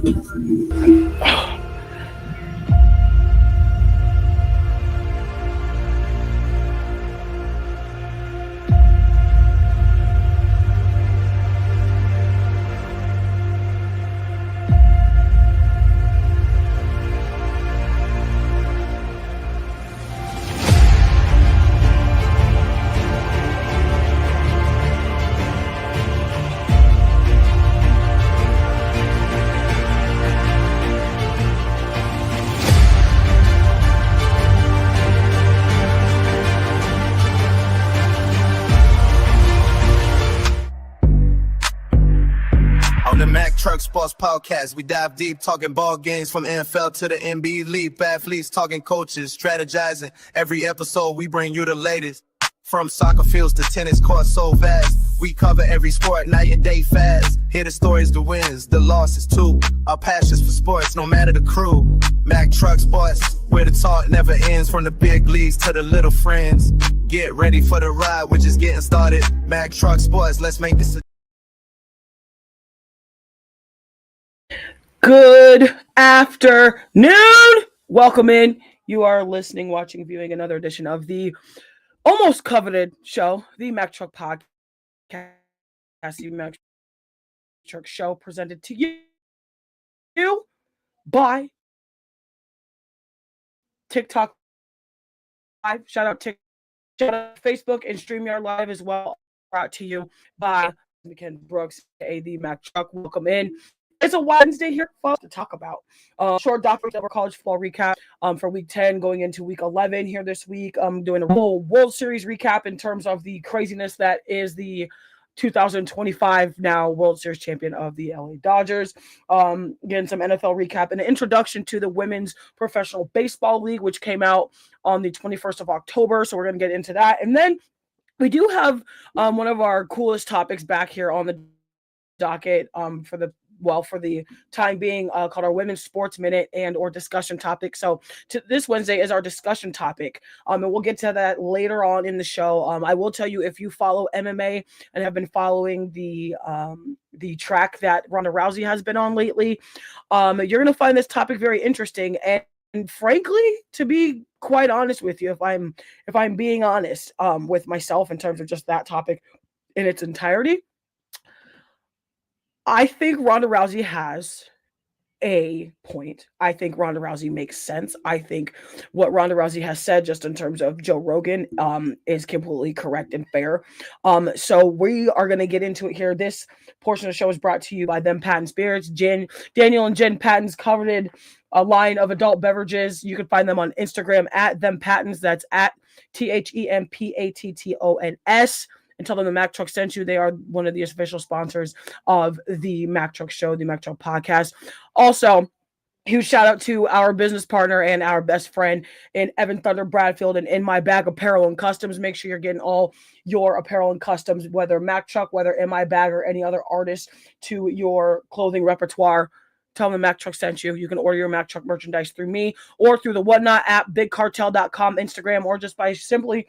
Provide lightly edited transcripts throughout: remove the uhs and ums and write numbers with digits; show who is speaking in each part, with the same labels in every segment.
Speaker 1: On the Mack Truck Sports Podcast, we dive deep, talking ball games from NFL to the NBA League, athletes, talking coaches, strategizing. Every episode, we bring you the latest. From soccer fields to tennis courts so vast, we cover every sport night and day fast. Hear the stories, the wins, the losses too. Our passions for sports, no matter the crew. Mack Truck Sports, where the talk never ends, from the big leagues to the little friends. Get ready for the ride, we're just getting started. Mack Truck Sports, let's make this a
Speaker 2: Good afternoon. Welcome in. You are listening, watching, viewing another edition of the almost coveted show, the Mack Truck Podcast, the Mack Truck Show, presented to you by TikTok Live. Shout out TikTok, shout out Facebook, and StreamYard Live as well. Brought to you by Ken Brooks, the Mack Truck. Welcome in. It's a Wednesday here, folks, to talk about. Short Dr. college football recap for week 10 going into week 11 here this week. I'm doing a full World Series recap in terms of the craziness that is the 2025 now World Series champion of the LA Dodgers. Getting some NFL recap and an introduction to the Women's Professional Baseball League, which came out on the 21st of October. So we're going to get into that. And then we do have one of our coolest topics back here on the docket for the time being, called our Women's Sports Minute and or discussion topic. So this Wednesday is our discussion topic, and we'll get to that later on in the show. I will tell you, if you follow MMA and have been following the track that Ronda Rousey has been on lately, you're going to find this topic very interesting. And frankly, to be quite honest with you, if I'm being honest with myself in terms of just that topic in its entirety, I think Ronda Rousey has a point. I think Ronda Rousey makes sense. I think what Ronda Rousey has said, just in terms of Joe Rogan, is completely correct and fair. So we are going to get into it here. This portion of the show is brought to you by Them Patton Spirits. Daniel and Jen Patton's coveted a line of adult beverages. You can find them on Instagram at Them Pattons. That's at THEMPATTONS. And tell them the Mack Truck sent you. They are one of the official sponsors of the Mack Truck Show, the Mack Truck Podcast. Also, huge shout out to our business partner and our best friend in Evan Thunder Bradfield and In My Bag Apparel and Customs. Make sure you're getting all your apparel and customs, whether Mack Truck, whether In My Bag, or any other artist, to your clothing repertoire. Tell them the Mack Truck sent you. You can order your Mack Truck merchandise through me or through the Whatnot app, BigCartel.com, Instagram, or just by simply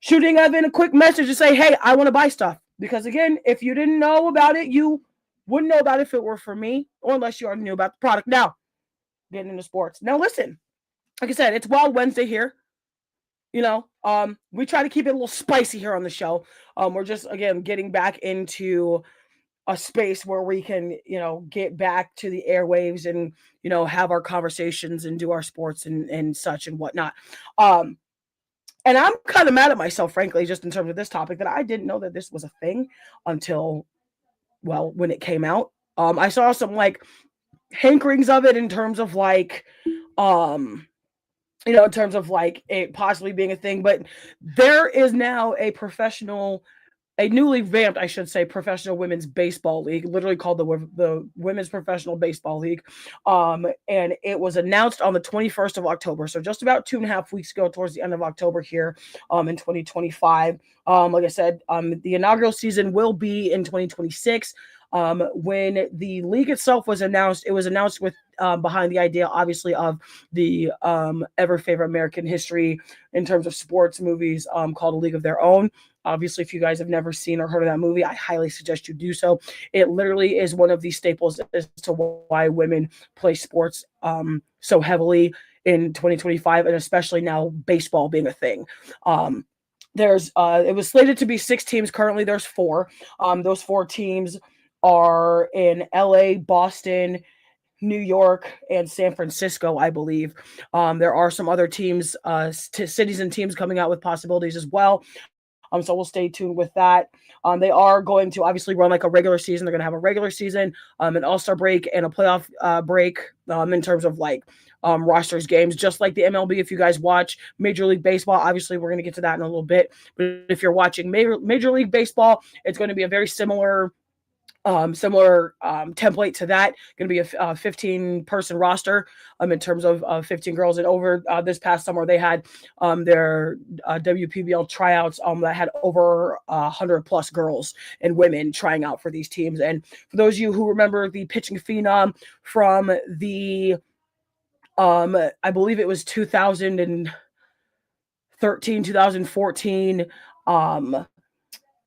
Speaker 2: shooting Evan a quick message to say, hey, I want to buy stuff. Because again, if you didn't know about it, you wouldn't know about it if it were for me, or unless you already knew about the product. Now, getting into sports. Now, listen, like I said, it's Wild Wednesday here. We try to keep it a little spicy here on the show. We're just, again, getting back into a space where we can, get back to the airwaves and, have our conversations and do our sports and such and whatnot. And I'm kind of mad at myself, frankly, just in terms of this topic, that I didn't know that this was a thing until, when it came out. I saw some hankerings of it in terms of in terms of it possibly being a thing. But there is now a newly vamped, I should say, professional women's baseball league, literally called the Women's Professional Baseball League. And it was announced on the 21st of October. So just about 2.5 weeks ago, towards the end of October here in 2025. Like I said, the inaugural season will be in 2026. When the league itself was announced, it was announced with behind the idea, obviously, of the ever favorite American history in terms of sports movies called A League of Their Own. Obviously, if you guys have never seen or heard of that movie, I highly suggest you do so. It literally is one of the staples as to why women play sports so heavily in 2025, and especially now baseball being a thing. There's it was slated to be 6 teams. Currently, there's 4. Those 4 teams are in LA, Boston, New York, and San Francisco, I believe. There are some other teams, cities and teams coming out with possibilities as well. So we'll stay tuned with that. They are going to obviously run like a regular season. They're going to have a regular season, an all-star break, and a playoff break in terms of like rosters games, just like the MLB. If you guys watch Major League Baseball, obviously we're going to get to that in a little bit. But if you're watching Major League Baseball, it's going to be a very similar template to that. Going to be a 15-person roster in terms of 15 girls. And over this past summer, they had their WPBL tryouts that had over 100 plus girls and women trying out for these teams. And for those of you who remember the pitching phenom from the I believe it was 2013, 2014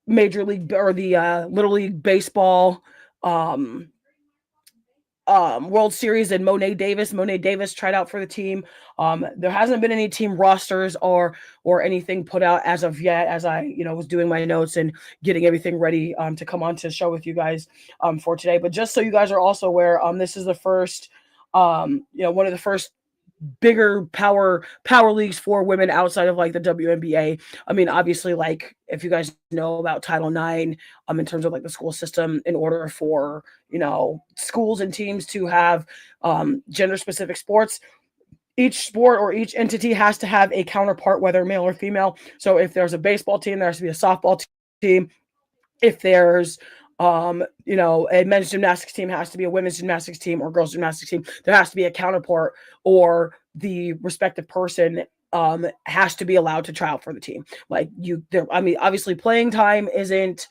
Speaker 2: Major League or the Little League Baseball World Series, and Monet Davis. Monet Davis tried out for the team. There hasn't been any team rosters or anything put out as of yet, as I was doing my notes and getting everything ready to come on to show with you guys for today. But just so you guys are also aware, this is the first one of the first bigger power leagues for women outside of like the WNBA. I mean, obviously, like if you guys know about Title IX, in terms of like the school system, in order for schools and teams to have gender specific sports, each sport or each entity has to have a counterpart, whether male or female. So if there's a baseball team, there has to be a softball team. If there's a men's gymnastics team, has to be a women's gymnastics team, or girls gymnastics team. There has to be a counterpart, or the respective person has to be allowed to try out for the team. Obviously playing time isn't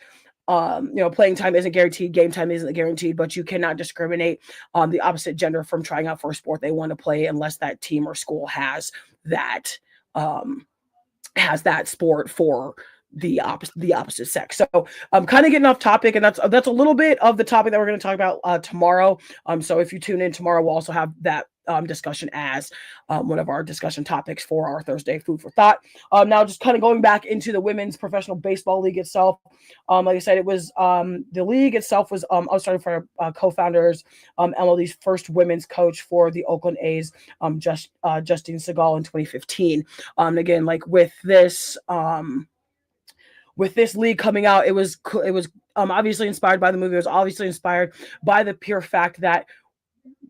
Speaker 2: guaranteed, game time isn't guaranteed, but you cannot discriminate the opposite gender from trying out for a sport they want to play unless that team or school has that sport for the opposite sex. So I'm kind of getting off topic, and that's a little bit of the topic that we're going to talk about tomorrow. So if you tune in tomorrow, we'll also have that discussion as one of our discussion topics for our Thursday food for thought. Now just kind of going back into the women's professional baseball league itself. Like I said, it was the league itself was I was starting for co-founders, MLB's first women's coach for the Oakland A's, Justine Segal in 2015. Again, like with this league coming out, it was obviously inspired by the movie. It was obviously inspired by the pure fact that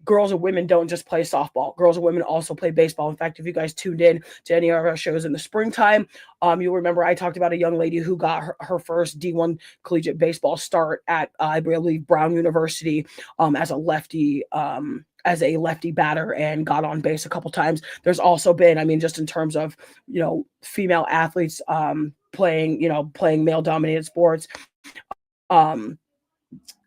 Speaker 2: girls and women don't just play softball. Girls and women also play baseball. In fact, if you guys tuned in to any of our shows in the springtime, you'll remember I talked about a young lady who got her first D1 collegiate baseball start at, I believe, Brown University as a lefty batter, and got on base a couple times. There's also been, just in terms of, female athletes playing male dominated sports.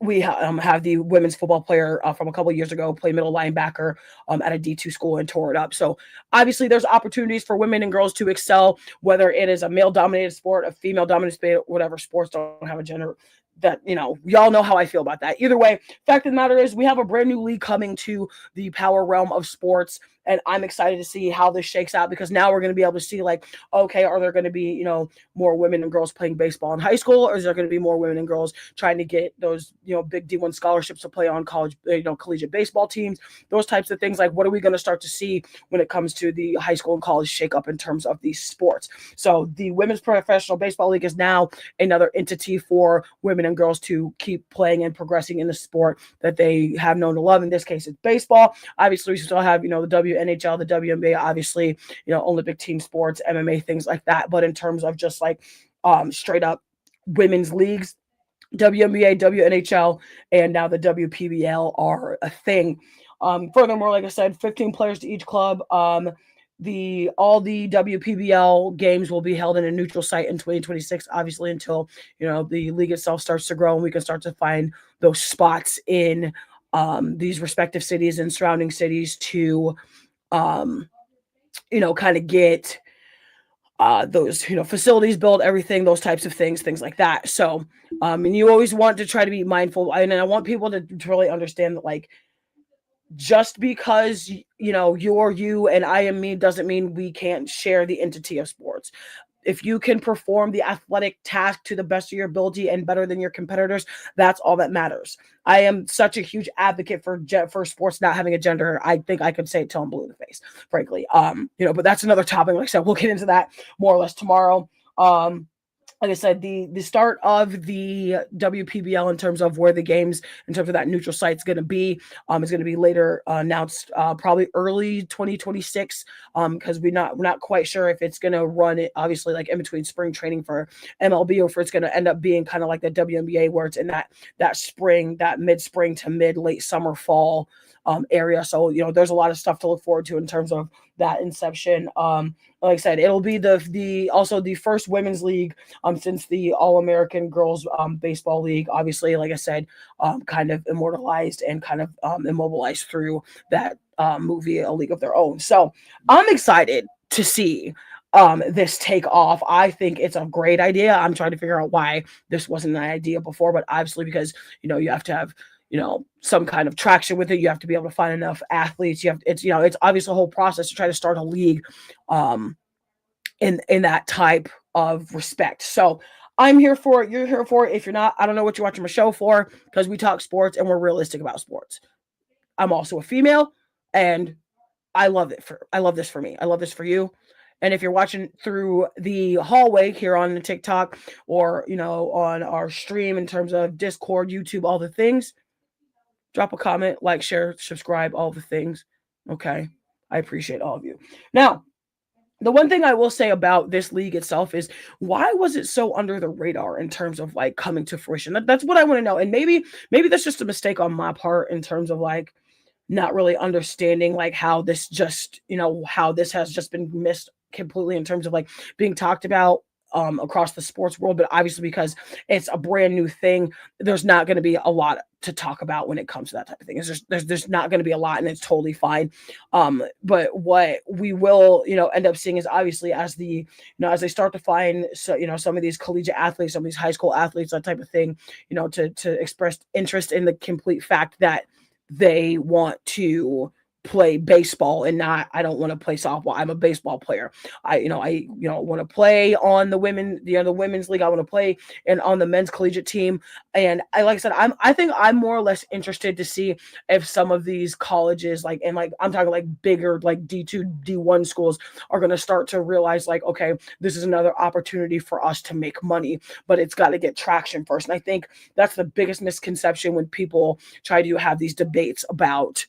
Speaker 2: We have the women's football player from a couple of years ago play middle linebacker at a D2 school and tore it up. So obviously there's opportunities for women and girls to excel, whether it is a male dominated sport, a female dominated sport, whatever. Sports don't have a gender. That, y'all know how I feel about that. Either way, fact of the matter is we have a brand new league coming to the power realm of sports, and I'm excited to see how this shakes out, because now we're going to be able to see, like, okay, are there going to be, more women and girls playing baseball in high school, or is there going to be more women and girls trying to get those, big D1 scholarships to play on college, collegiate baseball teams, those types of things. Like, what are we going to start to see when it comes to the high school and college shakeup in terms of these sports? So the Women's Professional Baseball League is now another entity for women and girls to keep playing and progressing in the sport that they have known to love. In this case, it's baseball. Obviously, we still have, the WNHL, the WNBA, obviously, Olympic team sports, MMA, things like that. But in terms of just like straight up women's leagues, WNBA, WNHL, and now the WPBL are a thing. Furthermore, like I said, 15 players to each club. All the WPBL games will be held in a neutral site in 2026, obviously, until the league itself starts to grow and we can start to find those spots in these respective cities and surrounding cities to kind of get those, facilities built, everything, those types of things like that. So, and you always want to try to be mindful. And I want people to really understand that, like, just because you're you and I am me doesn't mean we can't share the entity of sports. If you can perform the athletic task to the best of your ability and better than your competitors, that's all that matters. I am such a huge advocate for sports not having a gender. I think I could say it till I'm blue in the face, frankly. But that's another topic. Like I said, we'll get into that more or less tomorrow. Like I said, the start of the WPBL in terms of where the games, in terms of that neutral site, is going to be later announced, probably early 2026, because we're not quite sure if it's going to run it, obviously, like in between spring training for MLB, or if it's going to end up being kind of like the WNBA, where it's in that spring, that mid-spring to late summer, fall area. So there's a lot of stuff to look forward to in terms of that inception. Like I said, it'll be also the first women's league since the All-American Girls Baseball League. Obviously, like I said, kind of immortalized and kind of immobilized through that movie, A League of Their Own. So I'm excited to see this take off. I think it's a great idea. I'm trying to figure out why this wasn't an idea before, but obviously because you have to have some kind of traction with it. You have to be able to find enough athletes. It's obviously a whole process to try to start a league in that type of respect. So I'm here for it. You're here for it. If you're not, I don't know what you're watching my show for, because we talk sports and we're realistic about sports. I'm also a female, and I love this for me. I love this for you. And if you're watching through the hallway here on the TikTok, or on our stream in terms of Discord, YouTube, all the things, drop a comment, like, share, subscribe, all the things. Okay. I appreciate all of you. Now, the one thing I will say about this league itself is, why was it so under the radar in terms of like coming to fruition? That's what I want to know. And maybe that's just a mistake on my part in terms of like not really understanding like how this has just been missed completely in terms of like being talked about across the sports world. But obviously, because it's a brand new thing, there's not going to be a lot to talk about when it comes to that type of thing. There's not going to be a lot, and it's totally fine. But what we will end up seeing is, obviously, as as they start to find some of these collegiate athletes, some of these high school athletes, that type of thing, to express interest in the complete fact that they want to play baseball and not, I don't want to play softball, I'm a baseball player. I want to play on the women's league. I want to play on the men's collegiate team. And like I said, I think I'm more or less interested to see if some of these colleges, I'm talking like bigger, like D2, D1 schools, are going to start to realize like, okay, this is another opportunity for us to make money, but it's got to get traction first. And I think that's the biggest misconception when people try to have these debates about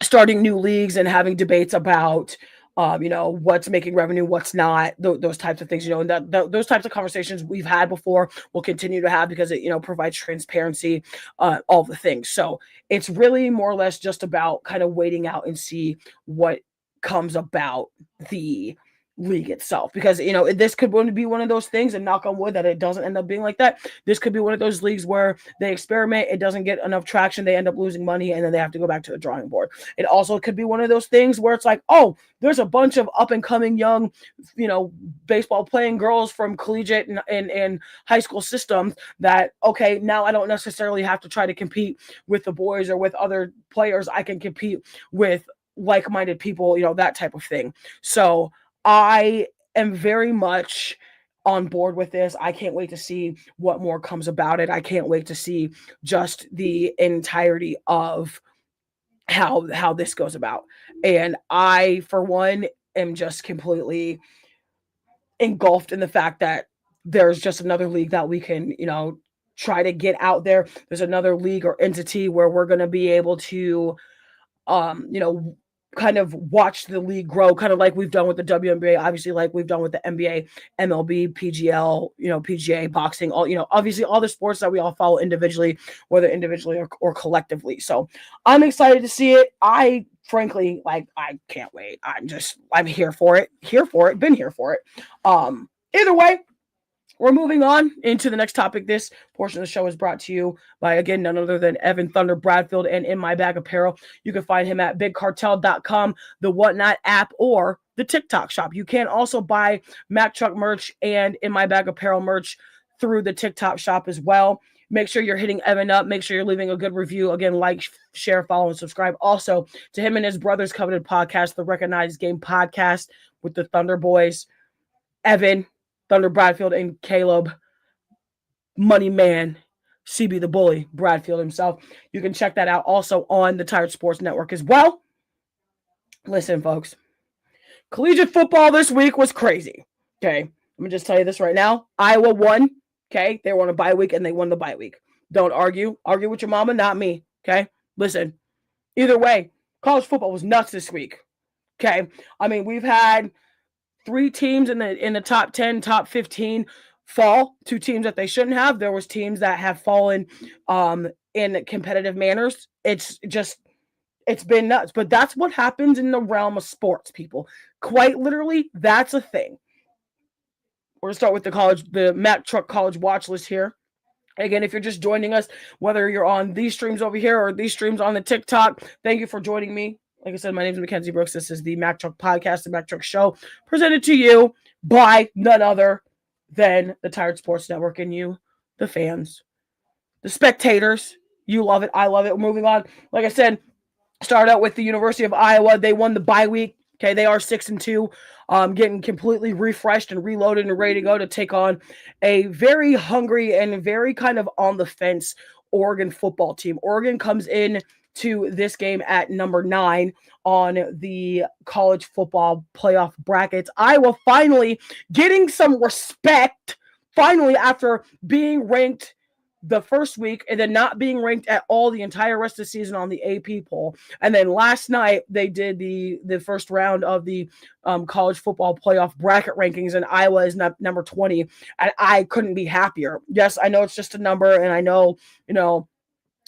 Speaker 2: starting new leagues and having debates about what's making revenue, what's not, those types of things, and those types of conversations we've had before, we'll continue to have, because it provides transparency, all the things. So it's really more or less just about kind of waiting out and see what comes about the league itself, because this could be one of those things, and knock on wood that it doesn't end up being like that. This could be one of those leagues where they experiment, it doesn't get enough traction, they end up losing money, and then they have to go back to the drawing board. It also could be one of those things where it's like, oh, there's a bunch of up and coming young baseball playing girls from collegiate and high school systems that, okay, now I don't necessarily have to try to compete with the boys or with other players. I can compete with like-minded people, that type of thing. So I am very much on board with this. I can't wait to see what more comes about it. I can't wait to see just the entirety of how this goes about. And I, for one, am just completely engulfed in the fact that there's just another league that we can, try to get out there. There's another league or entity where we're going to be able to, kind of watch the league grow, kind of like we've done with the WNBA, obviously, like we've done with the NBA, MLB, PGL, PGA, boxing, all, obviously all the sports that we all follow individually, whether individually or collectively. So I'm excited to see it. I frankly, I can't wait. I'm here for it, been here for it. Either way, we're moving on into the next topic. This portion of the show is brought to you by, again, none other than Evan Thunder Bradfield and In My Bag Apparel. You can find him at bigcartel.com, the Whatnot app, or the TikTok shop. You can also buy Mack Truck merch and In My Bag apparel merch through the TikTok shop as well. Make sure you're hitting Evan up. Make sure you're leaving a good review. Again, like, share, follow, and subscribe. Also, to him and his brother's coveted podcast, the Recognized Game podcast with the Thunder Boys, Evan, Thunder Bradfield, and Caleb, Money Man, CB the Bully, Bradfield himself. You can check that out also on the Tired Sports Network as well. Listen, folks, collegiate football this week was crazy. Okay, let me just tell you this right now. Iowa won. Okay, they were on a bye week and they won the bye week. Don't argue. Argue with your mama, not me. Okay, listen. Either way, college football was nuts this week. Okay, I mean, we've had 3 teams in the top 10, top 15 fall. 2 teams that they shouldn't have. There was teams that have fallen in competitive manners. It's been nuts. But that's what happens in the realm of sports, people. Quite literally, that's a thing. We're going to start with the Mack Truck College watch list here. Again, if you're just joining us, whether you're on these streams over here or these streams on the TikTok, thank you for joining me. Like I said, my name is Mackenzie Brooks. This is the Mack Truck Podcast, the Mack Truck Show, presented to you by none other than the Tired Sports Network and you, the fans, the spectators. You love it. I love it. Moving on. Like I said, start out with the University of Iowa. They won the bye week. Okay, they are 6-2, getting completely refreshed and reloaded and ready to go to take on a very hungry and very kind of on the fence Oregon football team. Oregon comes in to this game at number 9 on the college football playoff brackets. Iowa finally getting some respect, finally, after being ranked the first week and then not being ranked at all the entire rest of the season on the AP poll. And then last night they did the first round of the college football playoff bracket rankings, and Iowa is number 20. And I couldn't be happier. Yes, I know it's just a number, and I know,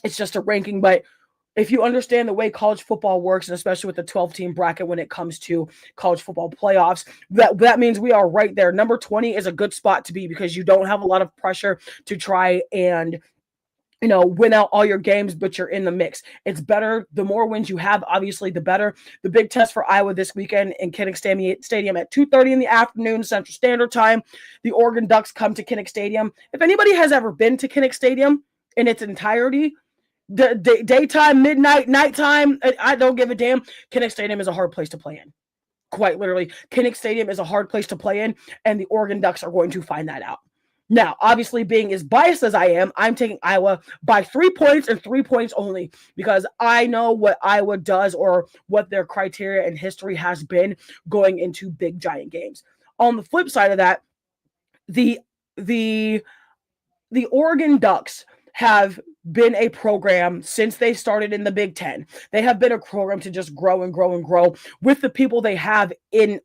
Speaker 2: it's just a ranking, but if you understand the way college football works, and especially with the 12-team bracket when it comes to college football playoffs, that means we are right there. Number 20 is a good spot to be because you don't have a lot of pressure to try and win out all your games, but you're in the mix. It's better. The more wins you have, obviously, the better. The big test for Iowa this weekend in Kinnick Stadium at 2:30 in the afternoon, Central Standard Time. The Oregon Ducks come to Kinnick Stadium. If anybody has ever been to Kinnick Stadium in its entirety, the daytime, midnight, nighttime, I don't give a damn. Kinnick Stadium is a hard place to play in. Quite literally, Kinnick Stadium is a hard place to play in, and the Oregon Ducks are going to find that out. Now, obviously, being as biased as I am, I'm taking Iowa by 3 points and 3 points only because I know what Iowa does or what their criteria and history has been going into big, giant games. On the flip side of that, the Oregon Ducks have been a program since they started in the Big Ten. They have been a program to just grow and grow and grow with the people they have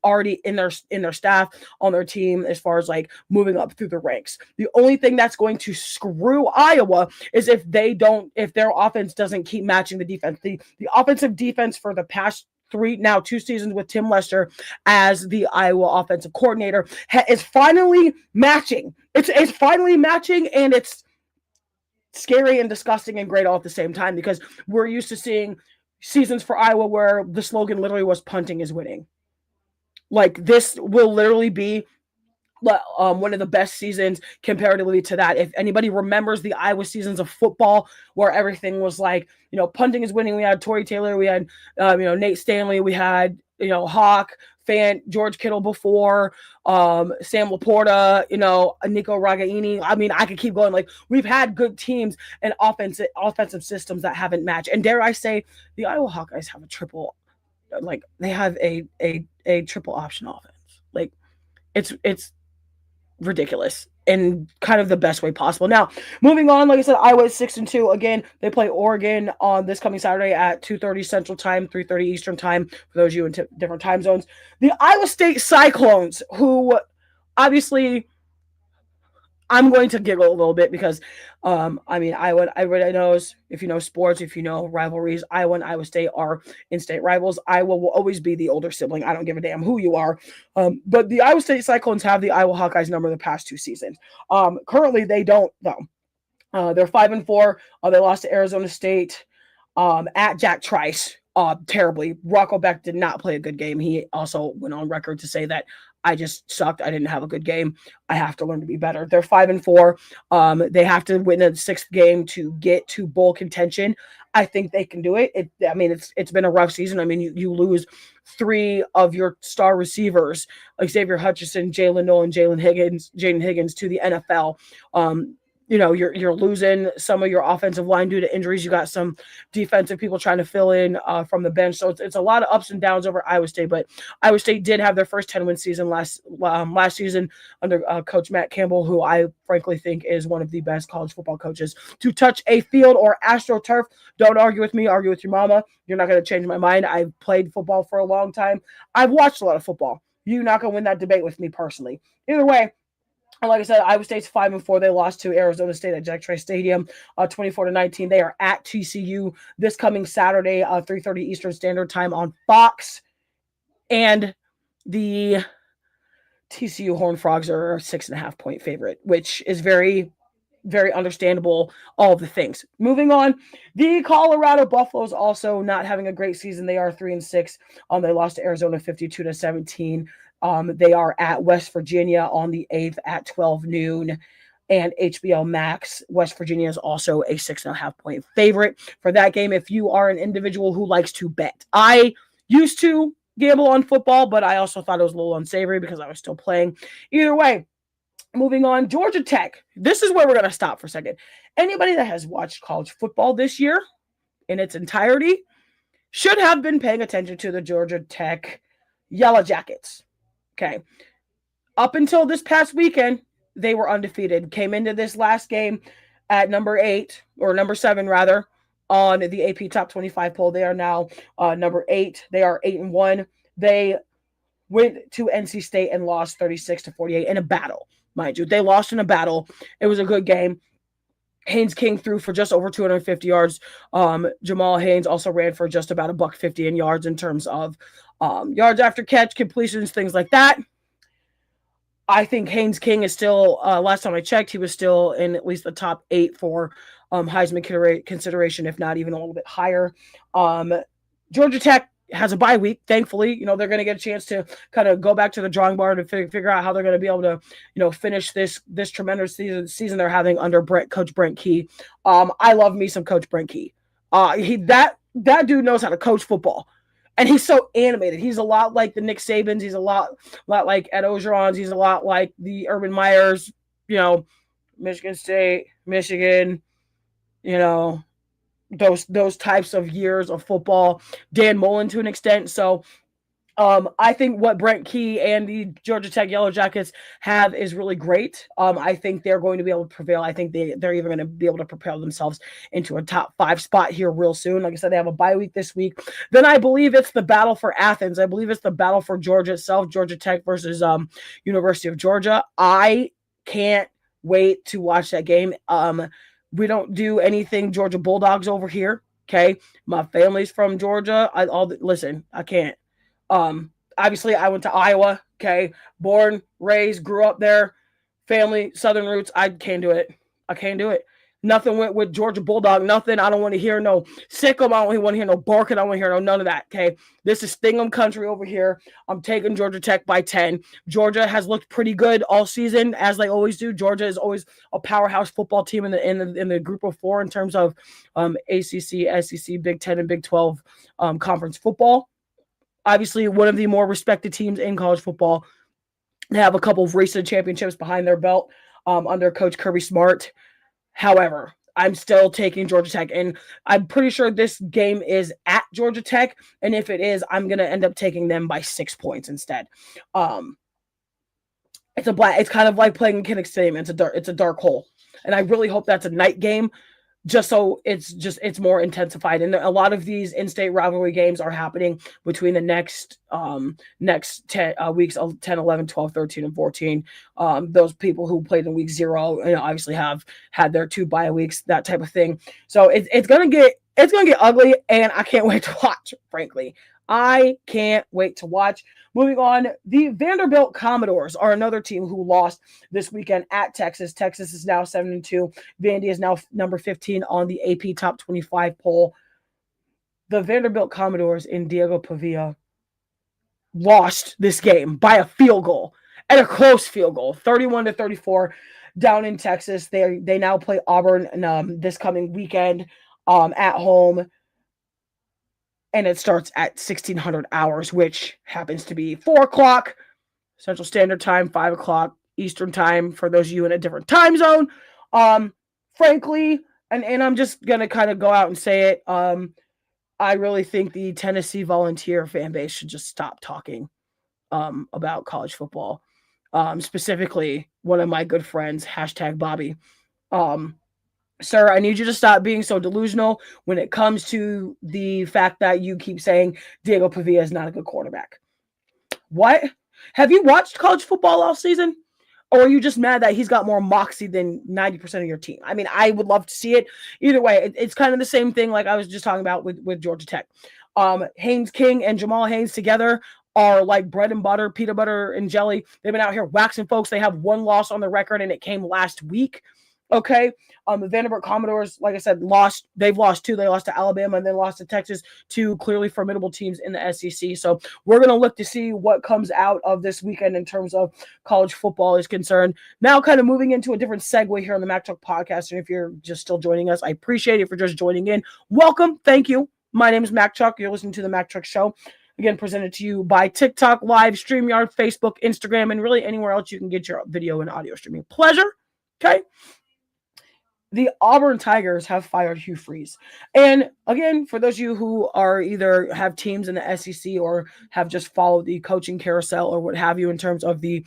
Speaker 2: already in their staff on their team as far as like moving up through the ranks. The only thing that's going to screw Iowa is if their offense doesn't keep matching the defense. The offensive defense for the past 2 seasons with Tim Lester as the Iowa offensive coordinator is finally matching. It's finally matching, and it's scary and disgusting and great all at the same time because we're used to seeing seasons for Iowa where the slogan literally was punting is winning. Like, this will literally be one of the best seasons comparatively to that. If anybody remembers the Iowa seasons of football where everything was like, punting is winning. We had Torrey Taylor, we had, Nate Stanley, we had, Hawk, George Kittle before, Sam Laporta, Nico Ragaini. I mean, I could keep going. Like, we've had good teams and offensive systems that haven't matched. And dare I say, the Iowa Hawkeyes have they have a triple option offense. Like, it's ridiculous in kind of the best way possible. Now, moving on, like I said, Iowa is 6-2. Again, they play Oregon on this coming Saturday at 2:30 Central Time, 3:30 Eastern Time, for those of you in different time zones. The Iowa State Cyclones, who obviously I'm going to giggle a little bit because, Iowa, everybody knows, if you know sports, if you know rivalries, Iowa and Iowa State are in-state rivals. Iowa will always be the older sibling. I don't give a damn who you are. But the Iowa State Cyclones have the Iowa Hawkeyes number the past 2 seasons. Currently, they don't, though. They're 5-4. They lost to Arizona State at Jack Trice terribly. Rocco Beck did not play a good game. He also went on record to say that I just sucked. I didn't have a good game. I have to learn to be better. They're 5-4. They have to win a sixth game to get to bowl contention. I think they can do it. It's been a rough season. I mean, you lose 3 of your star receivers, like Xavier Hutchinson, Jalen Nolan, Jaden Higgins to the NFL. You're losing some of your offensive line due to injuries. You got some defensive people trying to fill in from the bench. So it's a lot of ups and downs over Iowa State. But Iowa State did have their first 10-win season last season under Coach Matt Campbell, who I frankly think is one of the best college football coaches to touch a field or AstroTurf. Don't argue with me. Argue with your mama. You're not going to change my mind. I've played football for a long time. I've watched a lot of football. You're not going to win that debate with me personally. Either way, and like I said, Iowa State's 5-4. They lost to Arizona State at Jack Trice Stadium, 24-19. They are at TCU this coming Saturday, 3:30 Eastern Standard Time on Fox. And the TCU Horned Frogs are a 6.5-point favorite, which is very, very understandable. All of the things. Moving on, the Colorado Buffaloes also not having a great season. They are 3-6. They lost to Arizona 52-17. They are at West Virginia on the 8th at 12 noon. And HBO Max, West Virginia is also a 6.5-point favorite for that game. If you are an individual who likes to bet, I used to gamble on football, but I also thought it was a little unsavory because I was still playing. Either way, moving on, Georgia Tech. This is where we're going to stop for a second. Anybody that has watched college football this year in its entirety should have been paying attention to the Georgia Tech Yellow Jackets. Okay. Up until this past weekend, they were undefeated. Came into this last game at number 7 rather, on the AP Top 25 poll. They are now number 8. They are 8-1. They went to NC State and lost 36-48 in a battle, mind you. They lost in a battle. It was a good game. Haynes King threw for just over 250 yards. Jamal Haynes also ran for just about $150 in yards in terms of yards after catch, completions, things like that. I think Haynes King is still, last time I checked, he was still in at least the top 8 for Heisman consideration, if not even a little bit higher. Georgia Tech has a bye week, thankfully. They're going to get a chance to kind of go back to the drawing board and figure out how they're going to be able to, finish this tremendous season they're having under Coach Brent Key. I love me some Coach Brent Key. That dude knows how to coach football. And he's so animated. He's a lot like the Nick Sabans. He's a lot like Ed Ogerons. He's a lot like the Urban Meyers, Michigan State, Michigan, those types of years of football. Dan Mullen to an extent. So I think what Brent Key and the Georgia Tech Yellow Jackets have is really great. I think they're going to be able to prevail. I think they're even going to be able to propel themselves into a top 5 spot here real soon. Like I said, they have a bye week this week. Then I believe it's the battle for Athens. I believe it's the battle for Georgia itself, Georgia Tech versus University of Georgia. I can't wait to watch that game. We don't do anything Georgia Bulldogs over here. Okay. My family's from Georgia. Listen, I can't. Obviously I went to Iowa, okay, born, raised, grew up there, family, Southern roots. I can't do it. Nothing went with Georgia Bulldog, nothing. I don't want to hear no sick'em. I don't want to hear no barking. I don't want to hear none of that, okay? This is Stingham country over here. I'm taking Georgia Tech by 10. Georgia has looked pretty good all season, as they always do. Georgia is always a powerhouse football team in the group of 4 in terms of ACC, SEC, Big 10, and Big 12 conference football. Obviously, one of the more respected teams in college football. They have a couple of recent championships behind their belt under Coach Kirby Smart. However, I'm still taking Georgia Tech, and I'm pretty sure this game is at Georgia Tech, and if it is, I'm going to end up taking them by 6 points instead. It's kind of like playing in Kinnick Stadium. It's a dark hole, and I really hope that's a night game, just so it's more intensified. And a lot of these in-state rivalry games are happening between the next 10 weeks of 10, 11, 12, 13, and 14. Those people who played in week 0, obviously have had their 2 bye weeks, that type of thing. So it's gonna get ugly, and I can't wait to watch, frankly. I can't wait to watch. Moving on, the Vanderbilt Commodores are another team who lost this weekend at Texas. Texas is now 7-2. Vandy is now number 15 on the AP Top 25 poll. the Vanderbilt Commodores in Diego Pavia lost this game by a field goal, and a close field goal, 31-34, down in Texas. They now play Auburn this coming weekend at home, and it starts at 1600 hours, which happens to be 4 o'clock Central Standard Time, 5 o'clock Eastern Time for those of you in a different time zone. Frankly, and I'm just gonna kind of go out and say it. I really think the Tennessee Volunteer fan base should just stop talking about college football. Specifically, one of my good friends, hashtag Bobby. Sir, I need you to stop being so delusional when it comes to the fact that you keep saying Diego Pavia is not a good quarterback. What? Have you watched college football all season? Or are you just mad that he's got more moxie than 90% of your team? I mean, I would love to see it. Either way, it's kind of the same thing like I was just talking about with Georgia Tech. Haynes King and Jamal Haynes together are like bread and butter, peanut butter and jelly. They've been out here waxing folks. They have one loss on the record, and it came last week. Okay. The Vanderbilt Commodores, like I said, lost. They've lost two. They lost to Alabama and then lost to Texas, two clearly formidable teams in the SEC. So we're going to look to see what comes out of this weekend in terms of college football is concerned. Now kind of moving into a different segue here on the Mack Talk podcast. And if you're just still joining us, I appreciate it for just joining in. Welcome. Thank you. My name is Mack Chuck. You're listening to the Mack Chuck Show. Again, presented to you by TikTok, Live, StreamYard, Facebook, Instagram, and really anywhere else you can get your video and audio streaming. Pleasure. Okay. The Auburn Tigers have fired Hugh Freeze. And again, for those of you who are either have teams in the SEC or have just followed the coaching carousel or what have you in terms of the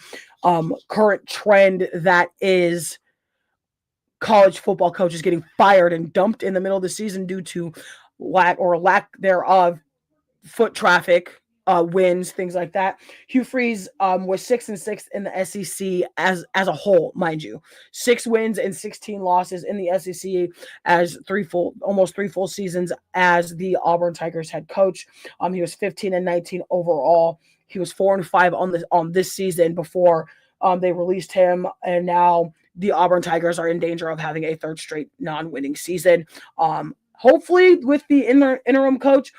Speaker 2: current trend that is college football coaches getting fired and dumped in the middle of the season due to lack thereof, foot traffic, wins, things like that. Hugh Freeze was 6-6 in the SEC as a whole, mind you. 6 wins and 16 losses in the SEC as almost three full seasons as the Auburn Tigers head coach. He was 15-19 overall. He was 4-5 on this season before they released him, and now the Auburn Tigers are in danger of having a third straight non-winning season. Hopefully, with the interim coach,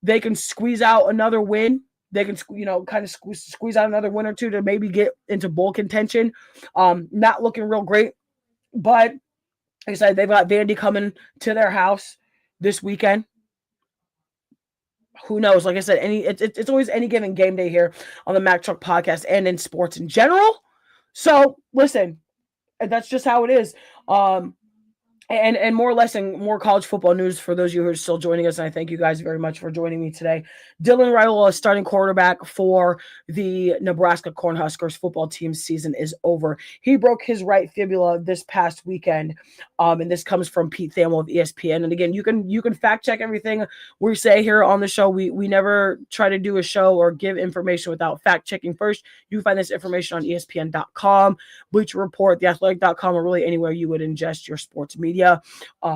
Speaker 2: they can squeeze out another win. They can, kind of squeeze out another win or two to maybe get into bowl contention. Not looking real great, but like I said, they've got Vandy coming to their house this weekend. Who knows? Like I said, it's always any given game day here on the Mack Truck podcast and in sports in general. So listen, that's just how it is. And more or less and more college football news for those of you who are still joining us. And I thank you guys very much for joining me today. Dylan Raiola, starting quarterback for the Nebraska Cornhuskers football team season is over. He broke his right fibula this past weekend. And this comes from Pete Thamel of ESPN. And again, you can fact check everything we say here on the show. We never try to do a show or give information without fact checking first. You can find this information on ESPN.com, Bleacher Report, TheAthletic.com, or really anywhere you would ingest your sports media.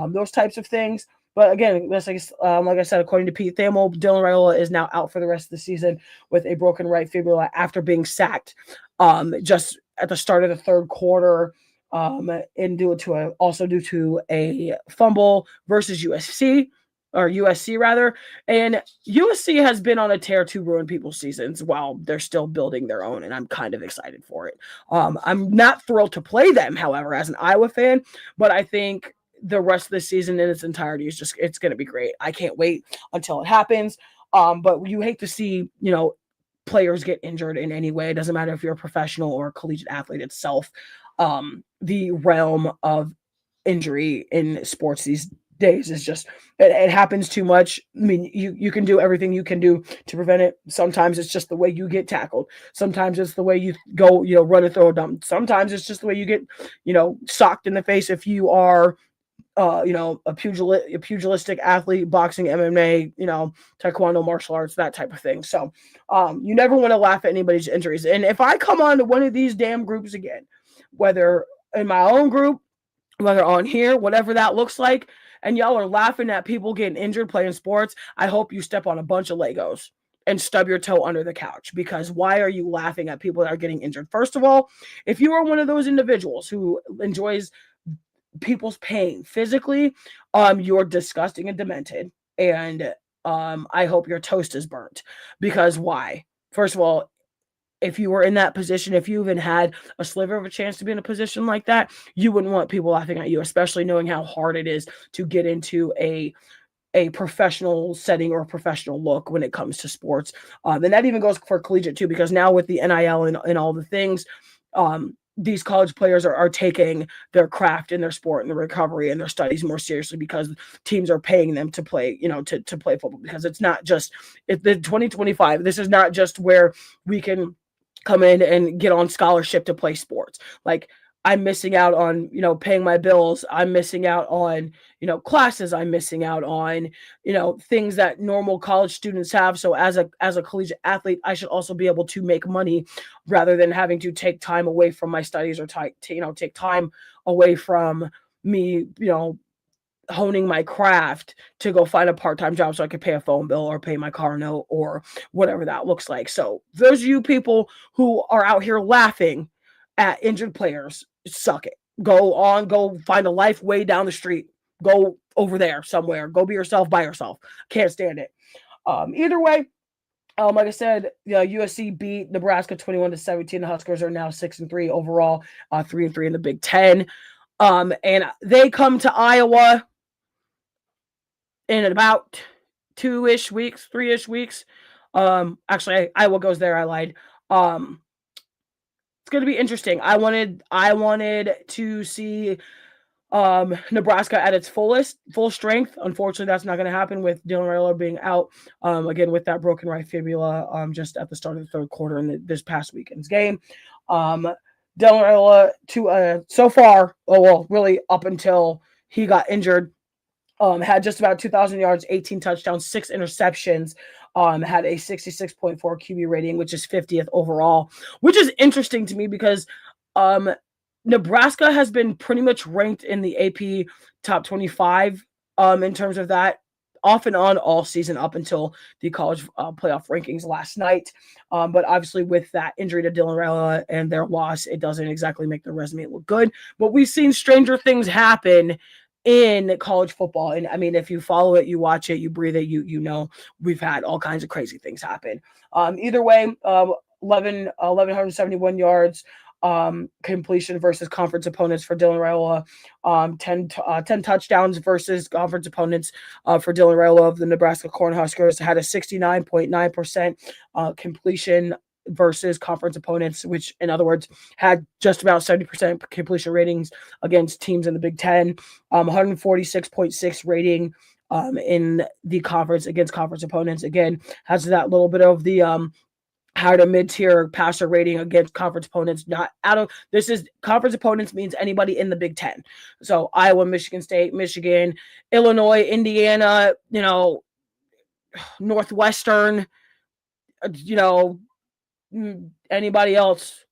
Speaker 2: Those types of things. But again, like I said, according to Pete Thamel, Dylan Raiola is now out for the rest of the season with a broken right fibula after being sacked just at the start of the third quarter, and due to a fumble versus USC rather. And USC has been on a tear to ruin people's seasons while they're still building their own, and I'm kind of excited for it. I'm not thrilled to play them, however, as an Iowa fan, but I think the rest of the season in its entirety it's going to be great. I can't wait until it happens. But you hate to see, players get injured in any way. It doesn't matter if you're a professional or a collegiate athlete itself. The realm of injury in sports these days is just it happens too much. I mean, you can do everything you can do to prevent it. Sometimes it's just the way you get tackled. Sometimes it's the way you go, run and throw a dump. Sometimes it's just the way you get, socked in the face if you are a pugilistic athlete, boxing, MMA, taekwondo, martial arts, that type of thing. So you never want to laugh at anybody's injuries. And if I come on to one of these damn groups again, whether in my own group, whether on here, whatever that looks like, and y'all are laughing at people getting injured playing sports, I hope you step on a bunch of Legos and stub your toe under the couch, because why are you laughing at people that are getting injured? First of all, if you are one of those individuals who enjoys people's pain physically, you're disgusting and demented, and I hope your toast is burnt. Because why? First of all, if you were in that position, if you even had a sliver of a chance to be in a position like that, you wouldn't want people laughing at you, especially knowing how hard it is to get into a professional setting or a professional look when it comes to sports. And that even goes for collegiate too, because now with the NIL and all the things, these college players are taking their craft and their sport and their recovery and their studies more seriously because teams are paying them to play, to play football, because it's not just the 2025. This is not just where we can come in and get on scholarship to play sports. Like, I'm missing out on, paying my bills. I'm missing out on, classes. I'm missing out on, things that normal college students have. So as a collegiate athlete, I should also be able to make money rather than having to take time away from my studies or take time away from me, honing my craft to go find a part-time job so I could pay a phone bill or pay my car note or whatever that looks like. So those of you people who are out here laughing at injured players, suck it. Go find a life way down the street. Go over there somewhere. Go be yourself by yourself. Can't stand it. Either way, like I said, USC beat Nebraska 21-17. The Huskers are now 6-3 overall, 3-3 in the Big Ten. And they come to Iowa in about 3-ish weeks. Actually, Iowa goes there. I lied. It's going to be interesting. I wanted to see Nebraska at its full strength. Unfortunately, that's not going to happen with Dylan Raiola being out again with that broken right fibula just at the start of the third quarter in this past weekend's game. Dylan Raiola so far, really up until he got injured, had just about 2,000 yards, 18 touchdowns, 6 interceptions, had a 66.4 QB rating, which is 50th overall, which is interesting to me because Nebraska has been pretty much ranked in the AP top 25 in terms of that, off and on all season up until the college playoff rankings last night. But obviously with that injury to Dylan Raiola and their loss, it doesn't exactly make their resume look good. But we've seen stranger things happen in college football. And I mean, if you follow it, you watch it, you breathe it, you know, we've had all kinds of crazy things happen. Either way, 1,171 yards, completion versus conference opponents for Dylan Raiola, 10 touchdowns versus conference opponents for Dylan Raiola of the Nebraska Cornhuskers, had a 69.9% completion versus conference opponents, which in other words had just about 70% completion ratings against teams in the Big Ten, 146.6 rating in the conference against conference opponents. Again, has that little bit of the higher to mid-tier passer rating against conference opponents. Not out of this is conference opponents means anybody in the Big Ten. So Iowa, Michigan State, Michigan, Illinois, Indiana, Northwestern, anybody else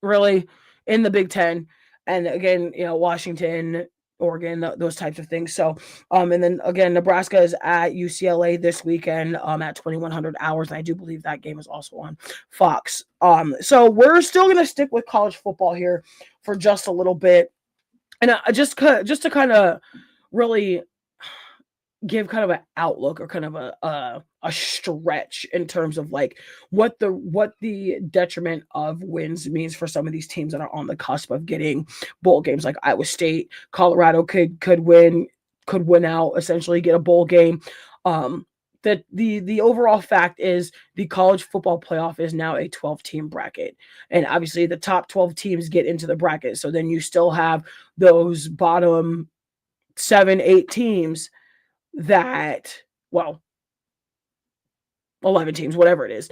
Speaker 2: really in the Big Ten, and again, Washington, Oregon, those types of things. So, and then again, Nebraska is at UCLA this weekend at 2100 hours. And I do believe that game is also on Fox. So we're still going to stick with college football here for just a little bit, and just to kind of really give kind of an outlook or kind of a stretch in terms of like what the detriment of wins means for some of these teams that are on the cusp of getting bowl games, like Iowa State. Colorado could win out, essentially get a bowl game. That the overall fact is the college football playoff is now a 12-team bracket, and obviously the top 12 teams get into the bracket. So then you still have those bottom 7-8 teams that, 11 teams, whatever it is,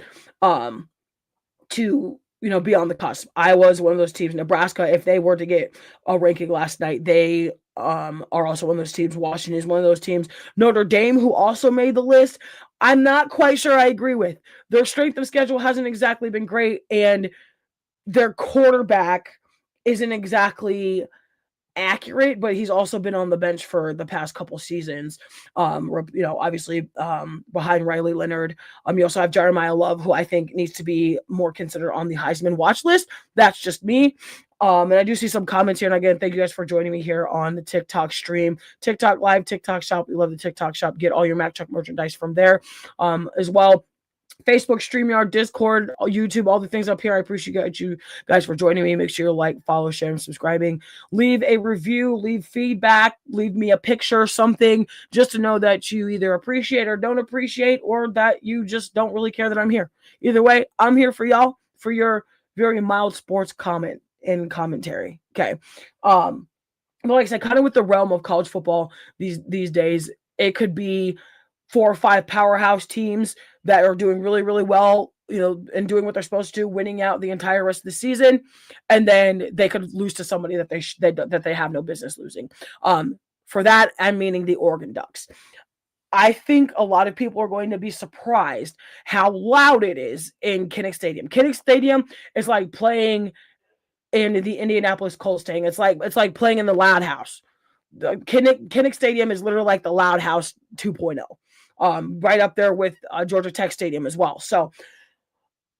Speaker 2: to be on the cusp. Iowa is one of those teams. Nebraska, if they were to get a ranking last night, they are also one of those teams. Washington is one of those teams. Notre Dame, who also made the list, I'm not quite sure I agree with. Their strength of schedule hasn't exactly been great, and their quarterback isn't exactly accurate, but he's also been on the bench for the past couple seasons. Obviously, behind Riley Leonard. You also have Jeremiah Love, who I think needs to be more considered on the Heisman watch list. That's just me. And I do see some comments here. And again, thank you guys for joining me here on the TikTok stream, TikTok live, TikTok shop. We love the TikTok shop. Get all your Mack Truck merchandise from there as well. Facebook, StreamYard, Discord, YouTube, all the things up here. I appreciate you guys for joining me. Make sure you like, follow, share, and subscribing. Leave a review, leave feedback, leave me a picture, something, just to know that you either appreciate or don't appreciate, or that you just don't really care that I'm here. Either way, I'm here for y'all, for your very mild sports comment and commentary. Okay. But like I said, kind of with the realm of college football these days, it could be 4 or 5 powerhouse teams that are doing really, really well, and doing what they're supposed to, winning out the entire rest of the season, and then they could lose to somebody that they have no business losing. For that, I'm meaning the Oregon Ducks. I think a lot of people are going to be surprised how loud it is in Kinnick Stadium. Kinnick Stadium is like playing in the Indianapolis Colts stadium. It's like playing in the Loud House. The Kinnick Stadium is literally like the Loud House 2.0. Right up there with Georgia Tech Stadium as well. So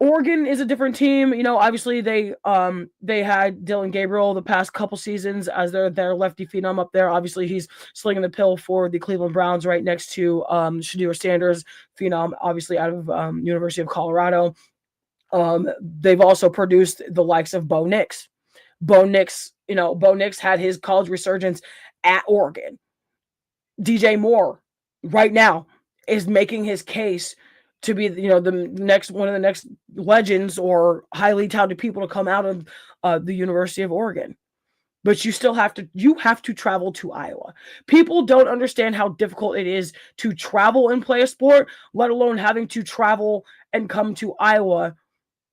Speaker 2: Oregon is a different team. Obviously they had Dylan Gabriel the past couple seasons as their lefty phenom up there. Obviously he's slinging the pill for the Cleveland Browns right next to Shedeur Sanders, phenom, obviously out of University of Colorado. They've also produced the likes of Bo Nix. Bo Nix had his college resurgence at Oregon. DJ Moore right now is making his case to be, the next one of the next legends or highly talented people to come out of the University of Oregon. But you still have to travel to Iowa. People don't understand how difficult it is to travel and play a sport, let alone having to travel and come to Iowa,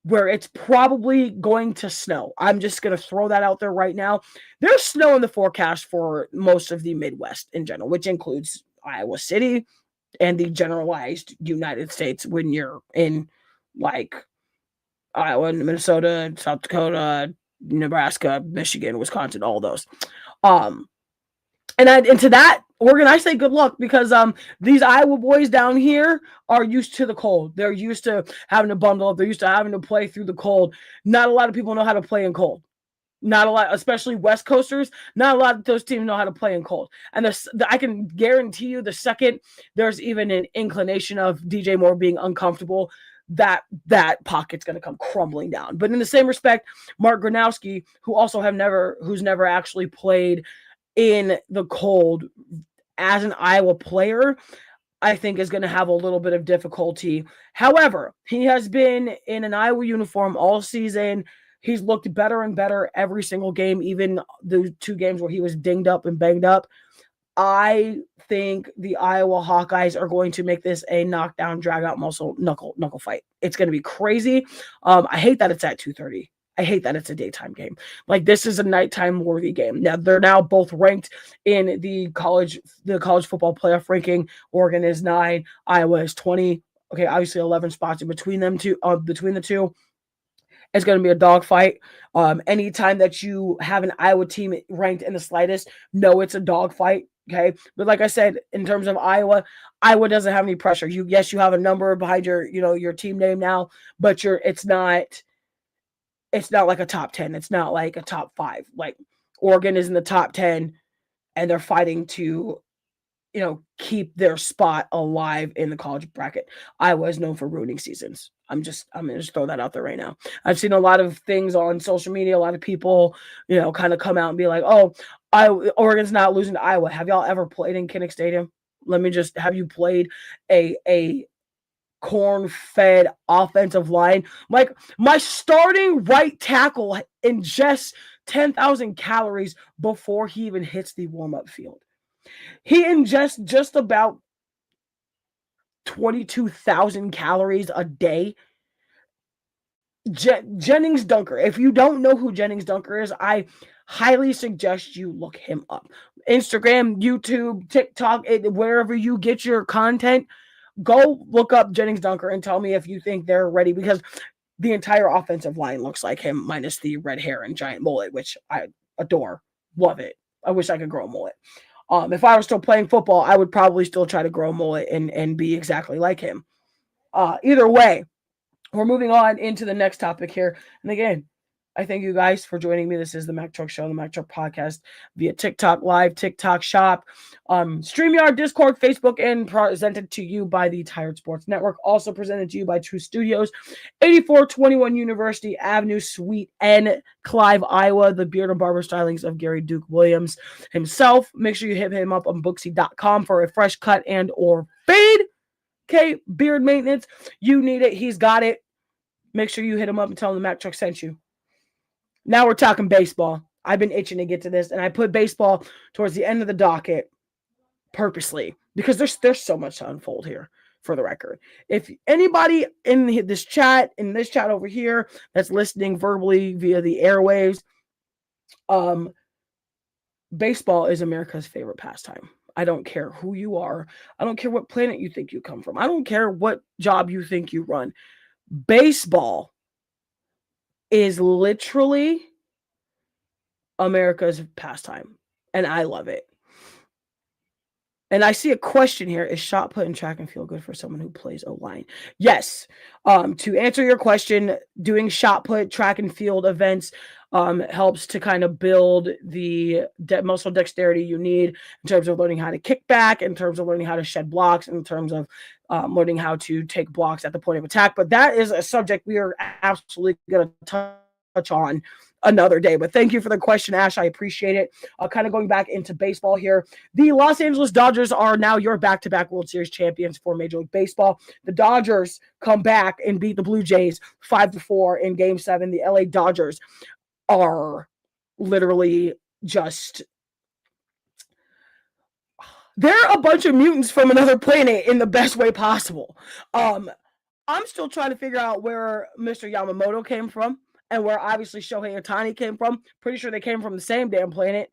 Speaker 2: where it's probably going to snow. I'm just going to throw that out there right now. There's snow in the forecast for most of the Midwest in general, which includes Iowa City and the generalized United States when you're in like Iowa, Minnesota, South Dakota, Nebraska, Michigan, Wisconsin, all those. And to that, Oregon, I say good luck, because these Iowa boys down here are used to the cold. They're used to having to bundle up. They're used to having to play through the cold. Not a lot of people know how to play in cold. Not a lot, especially West Coasters. Not a lot of those teams know how to play in cold. And I can guarantee you, the second there's even an inclination of DJ Moore being uncomfortable, that pocket's going to come crumbling down. But in the same respect, Mark Gronowski, who's never actually played in the cold as an Iowa player, I think is going to have a little bit of difficulty. However, he has been in an Iowa uniform all season. He's looked better and better every single game, even the 2 games where he was dinged up and banged up. I think the Iowa Hawkeyes are going to make this a knockdown, drag-out muscle knuckle fight. It's going to be crazy. I hate that it's at 2:30. I hate that it's a daytime game. Like, this is a nighttime worthy game. Now, they're now both ranked in the college football playoff ranking. Oregon is 9, Iowa is 20. Okay, obviously 11 spots in between them two. Between the two, it's going to be a dogfight. Anytime that you have an Iowa team ranked in the slightest, no, it's a dogfight. Okay, but like I said, in terms of Iowa doesn't have any pressure. You have a number behind your team name now, but it's not like a top 10. It's not like a top 5. Like, Oregon is in the top 10, and they're fighting to, keep their spot alive in the college bracket. Iowa is known for ruining seasons. I'm going to just throw that out there right now. I've seen a lot of things on social media. A lot of people, kind of come out and be like, oh, Oregon's not losing to Iowa. Have y'all ever played in Kinnick Stadium? Have you played a corn-fed offensive line? Like, my starting right tackle ingests 10,000 calories before he even hits the warm-up field. He ingests just about 22,000 calories a day. Jennings Dunker. If you don't know who Jennings Dunker is, I highly suggest you look him up. Instagram, YouTube, TikTok, wherever you get your content, go look up Jennings Dunker and tell me if you think they're ready, because the entire offensive line looks like him, minus the red hair and giant mullet, which I adore. Love it. I wish I could grow a mullet. If I was still playing football, I would probably still try to grow a mullet and be exactly like him. Either way, we're moving on into the next topic here. And again, I thank you guys for joining me. This is the Mack Truck Show, the Mack Truck Podcast via TikTok Live, TikTok Shop, StreamYard, Discord, Facebook, and presented to you by the Tired Sports Network. Also presented to you by True Studios, 8421 University Avenue, Suite N, Clive, Iowa, the beard and barber stylings of Gary Duke Williams himself. Make sure you hit him up on Booksy.com for a fresh cut and or fade. Okay, beard maintenance. You need it. He's got it. Make sure you hit him up and tell him the Mack Truck sent you. Now we're talking baseball. I've been itching to get to this, and I put baseball towards the end of the docket purposely because there's so much to unfold here, for the record. If anybody in this chat over here that's listening verbally via the airwaves, baseball is America's favorite pastime. I don't care who you are. I don't care what planet you think you come from. I don't care what job you think you run. Baseball is literally America's pastime, and I love it. And I see a question here. Is shot put in track and field good for someone who plays O-line? Yes. To answer your question, doing shot put, track and field events helps to kind of build the muscle dexterity you need in terms of learning how to kick back, in terms of learning how to shed blocks, in terms of learning how to take blocks at the point of attack. But that is a subject we are absolutely going to touch on another day. But thank you for the question, Ash. I appreciate it. Kind of going back into baseball here. The Los Angeles Dodgers are now your back-to-back World Series champions for Major League Baseball. The Dodgers come back and beat the Blue Jays 5-4 in Game 7. The LA Dodgers are literally just... they're a bunch of mutants from another planet in the best way possible. I'm still trying to figure out where Mr. Yamamoto came from and where obviously Shohei Ohtani came from. Pretty sure they came from the same damn planet.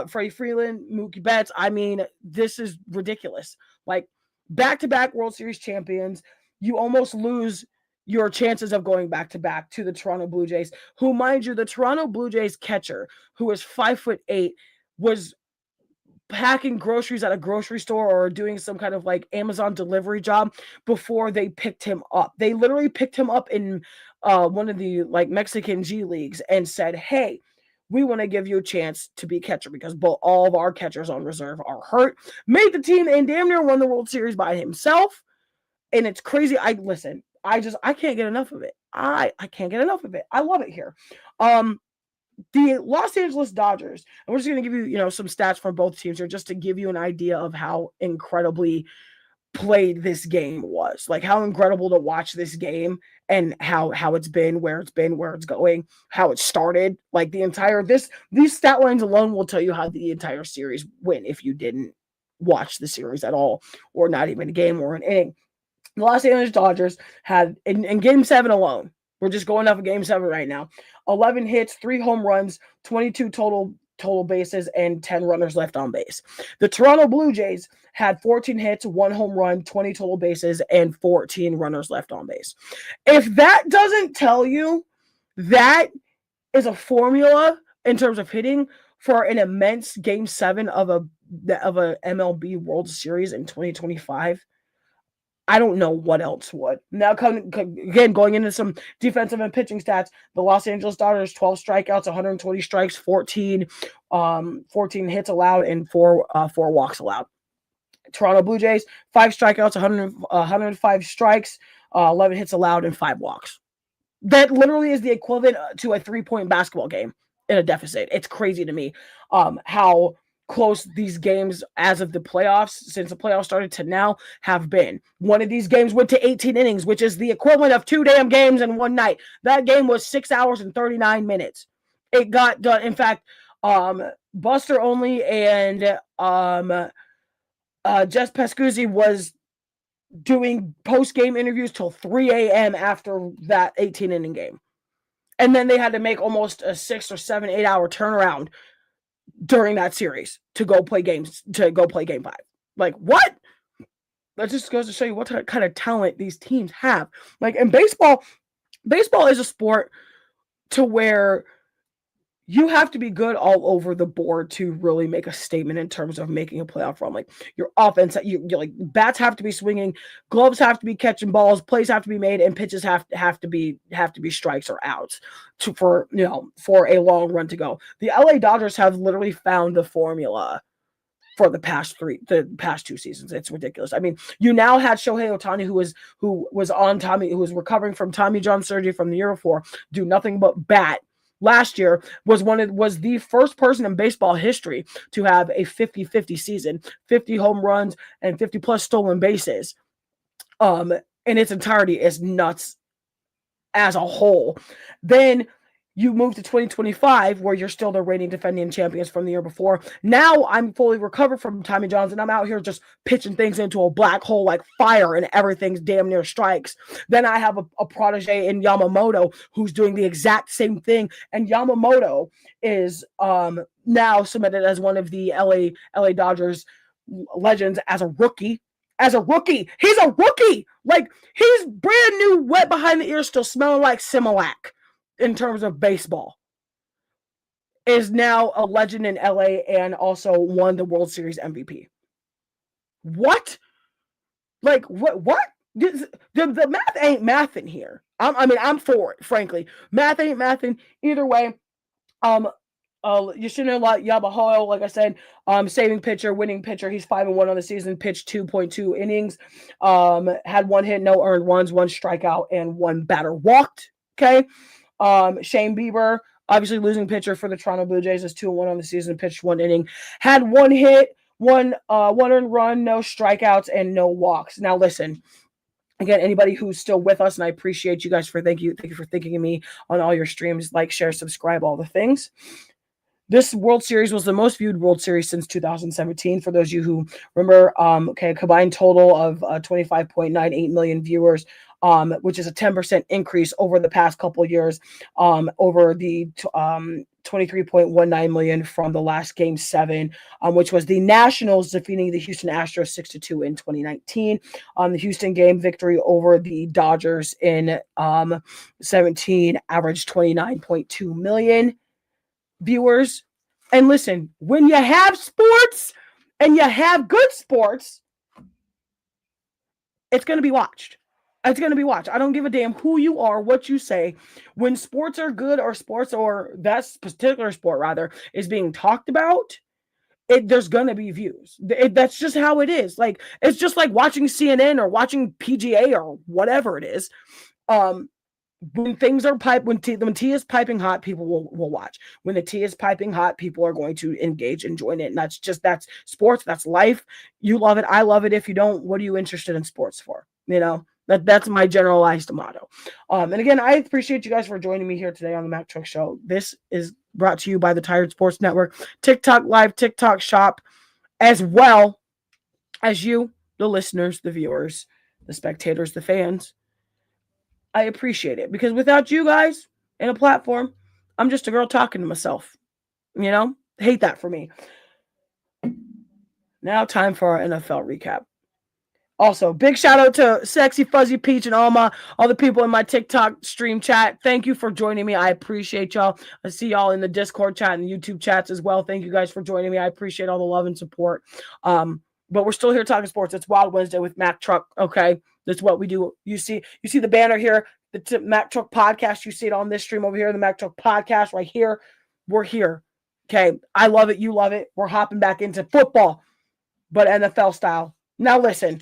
Speaker 2: Freddie Freeland, Mookie Betts. I mean, this is ridiculous. Like, back-to-back World Series champions. You almost lose your chances of going back-to-back to the Toronto Blue Jays, who, mind you, the Toronto Blue Jays catcher, who is 5'8", was packing groceries at a grocery store or doing some kind of like Amazon delivery job before they picked him up. They literally picked him up in one of the like Mexican G leagues and said, hey, we want to give you a chance to be catcher because all of our catchers on reserve are hurt. Made the team and damn near won the World Series by himself. And it's crazy. I can't get enough of it. I can't get enough of it. I love it here. The Los Angeles Dodgers, and we're just going to give you, some stats from both teams here just to give you an idea of how incredibly played this game was. Like how incredible to watch this game and how it's been, where it's going, how it started. Like these stat lines alone will tell you how the entire series went if you didn't watch the series at all or not even a game or an inning. The Los Angeles Dodgers had, in Game 7 alone, we're just going off of Game 7 right now, 11 hits, 3 home runs, 22 total bases, and 10 runners left on base. The Toronto Blue Jays had 14 hits, 1 home run, 20 total bases, and 14 runners left on base. If that doesn't tell you that is a formula in terms of hitting for an immense Game 7 of a MLB World Series in 2025, I don't know what else would. Now, going into some defensive and pitching stats, the Los Angeles Dodgers, 12 strikeouts, 120 strikes, 14 hits allowed, and 4 walks allowed. Toronto Blue Jays, 5 strikeouts, 105 strikes, 11 hits allowed, and 5 walks. That literally is the equivalent to a 3-point basketball game in a deficit. It's crazy to me how close these games as of the playoffs, since the playoffs started to now, have been. One of these games went to 18 innings, which is the equivalent of 2 damn games in one night. That game was 6 hours and 39 minutes. It got done. In fact, Buster Olney and Jess Pascuzzi was doing post-game interviews till 3 a.m. after that 18-inning game. And then they had to make almost a 6 or 7, 8 hour turnaround during that series to go play Game 5. Like, what? That just goes to show you what kind of talent these teams have. Like, in baseball is a sport to where you have to be good all over the board to really make a statement in terms of making a playoff run. Like your offense, you're like bats have to be swinging, gloves have to be catching balls, plays have to be made, and pitches have to be strikes or outs for a long run to go. The LA Dodgers have literally found the formula for the past 2 seasons. It's ridiculous. I mean, you now had Shohei Ohtani, who was recovering from Tommy John surgery from the year before, do nothing but bat. Last year was the first person in baseball history to have a 50-50 season, 50 home runs and 50 plus stolen bases. In its entirety is nuts as a whole. Then you move to 2025, where you're still the reigning defending champions from the year before. Now I'm fully recovered from Tommy John's, and I'm out here just pitching things into a black hole like fire, and everything's damn near strikes. Then I have a protege in Yamamoto who's doing the exact same thing, and Yamamoto is now submitted as one of the LA Dodgers legends as a rookie. He's a rookie. Like, he's brand new, wet behind the ears, still smelling like Similac. In terms of baseball, is now a legend in LA and also won the World Series MVP. What? Like, what? The math ain't mathing here. I'm for it, frankly. Math ain't mathing. Either way, Yoshino Yamamoto, like I said, saving pitcher, winning pitcher. He's 5-1 on the season, pitched 2.2 innings, had 1 hit, no earned runs, 1 strikeout, and 1 batter walked. Okay. Shane Bieber, obviously losing pitcher for the Toronto Blue Jays, is 2-1 on the season, pitched 1 inning, had 1 hit, 1 earned run, no strikeouts, and no walks. Now listen, again, anybody who's still with us, and I appreciate you guys thank you for thinking of me on all your streams, like, share, subscribe, all the things. This World Series was the most viewed World Series since 2017. For those of you who remember, a combined total of 25.98 million viewers, which is a 10% increase over the past couple of years, over the 23.19 million from the last Game 7, which was the Nationals defeating the Houston Astros 6-2 in 2019. The Houston game victory over the Dodgers in 17 averaged 29.2 million viewers. And listen, when you have sports and you have good sports, it's going to be watched. It's going to be watched. I don't give a damn who you are, what you say. When sports are good, or that particular sport rather is being talked about, there's going to be views. That's just how it is. Like, it's just like watching CNN or watching PGA or whatever it is. When things are when tea is piping hot, people will watch. When the tea is piping hot, people are going to engage and join it. And that's sports. That's life. You love it. I love it. If you don't, what are you interested in sports for? That's my generalized motto. And again, I appreciate you guys for joining me here today on the Mack Truck Show. This is brought to you by the Tired Sports Network, TikTok Live, TikTok Shop, as well as you, the listeners, the viewers, the spectators, the fans. I appreciate it, because without you guys and a platform, I'm just a girl talking to myself. Hate that for me. Now, time for our NFL recap. Also, big shout out to Sexy Fuzzy Peach and all the people in my TikTok stream chat. Thank you for joining me. I appreciate y'all. I see y'all in the Discord chat and YouTube chats as well. Thank you guys for joining me. I appreciate all the love and support. But we're still here talking sports. It's Wild Wednesday with Mack Truck. Okay, that's what we do. You see the banner here, the Mack Truck Podcast. You see it on this stream over here, the Mack Truck Podcast right here. We're here. Okay, I love it. You love it. We're hopping back into football, but NFL style. Now listen.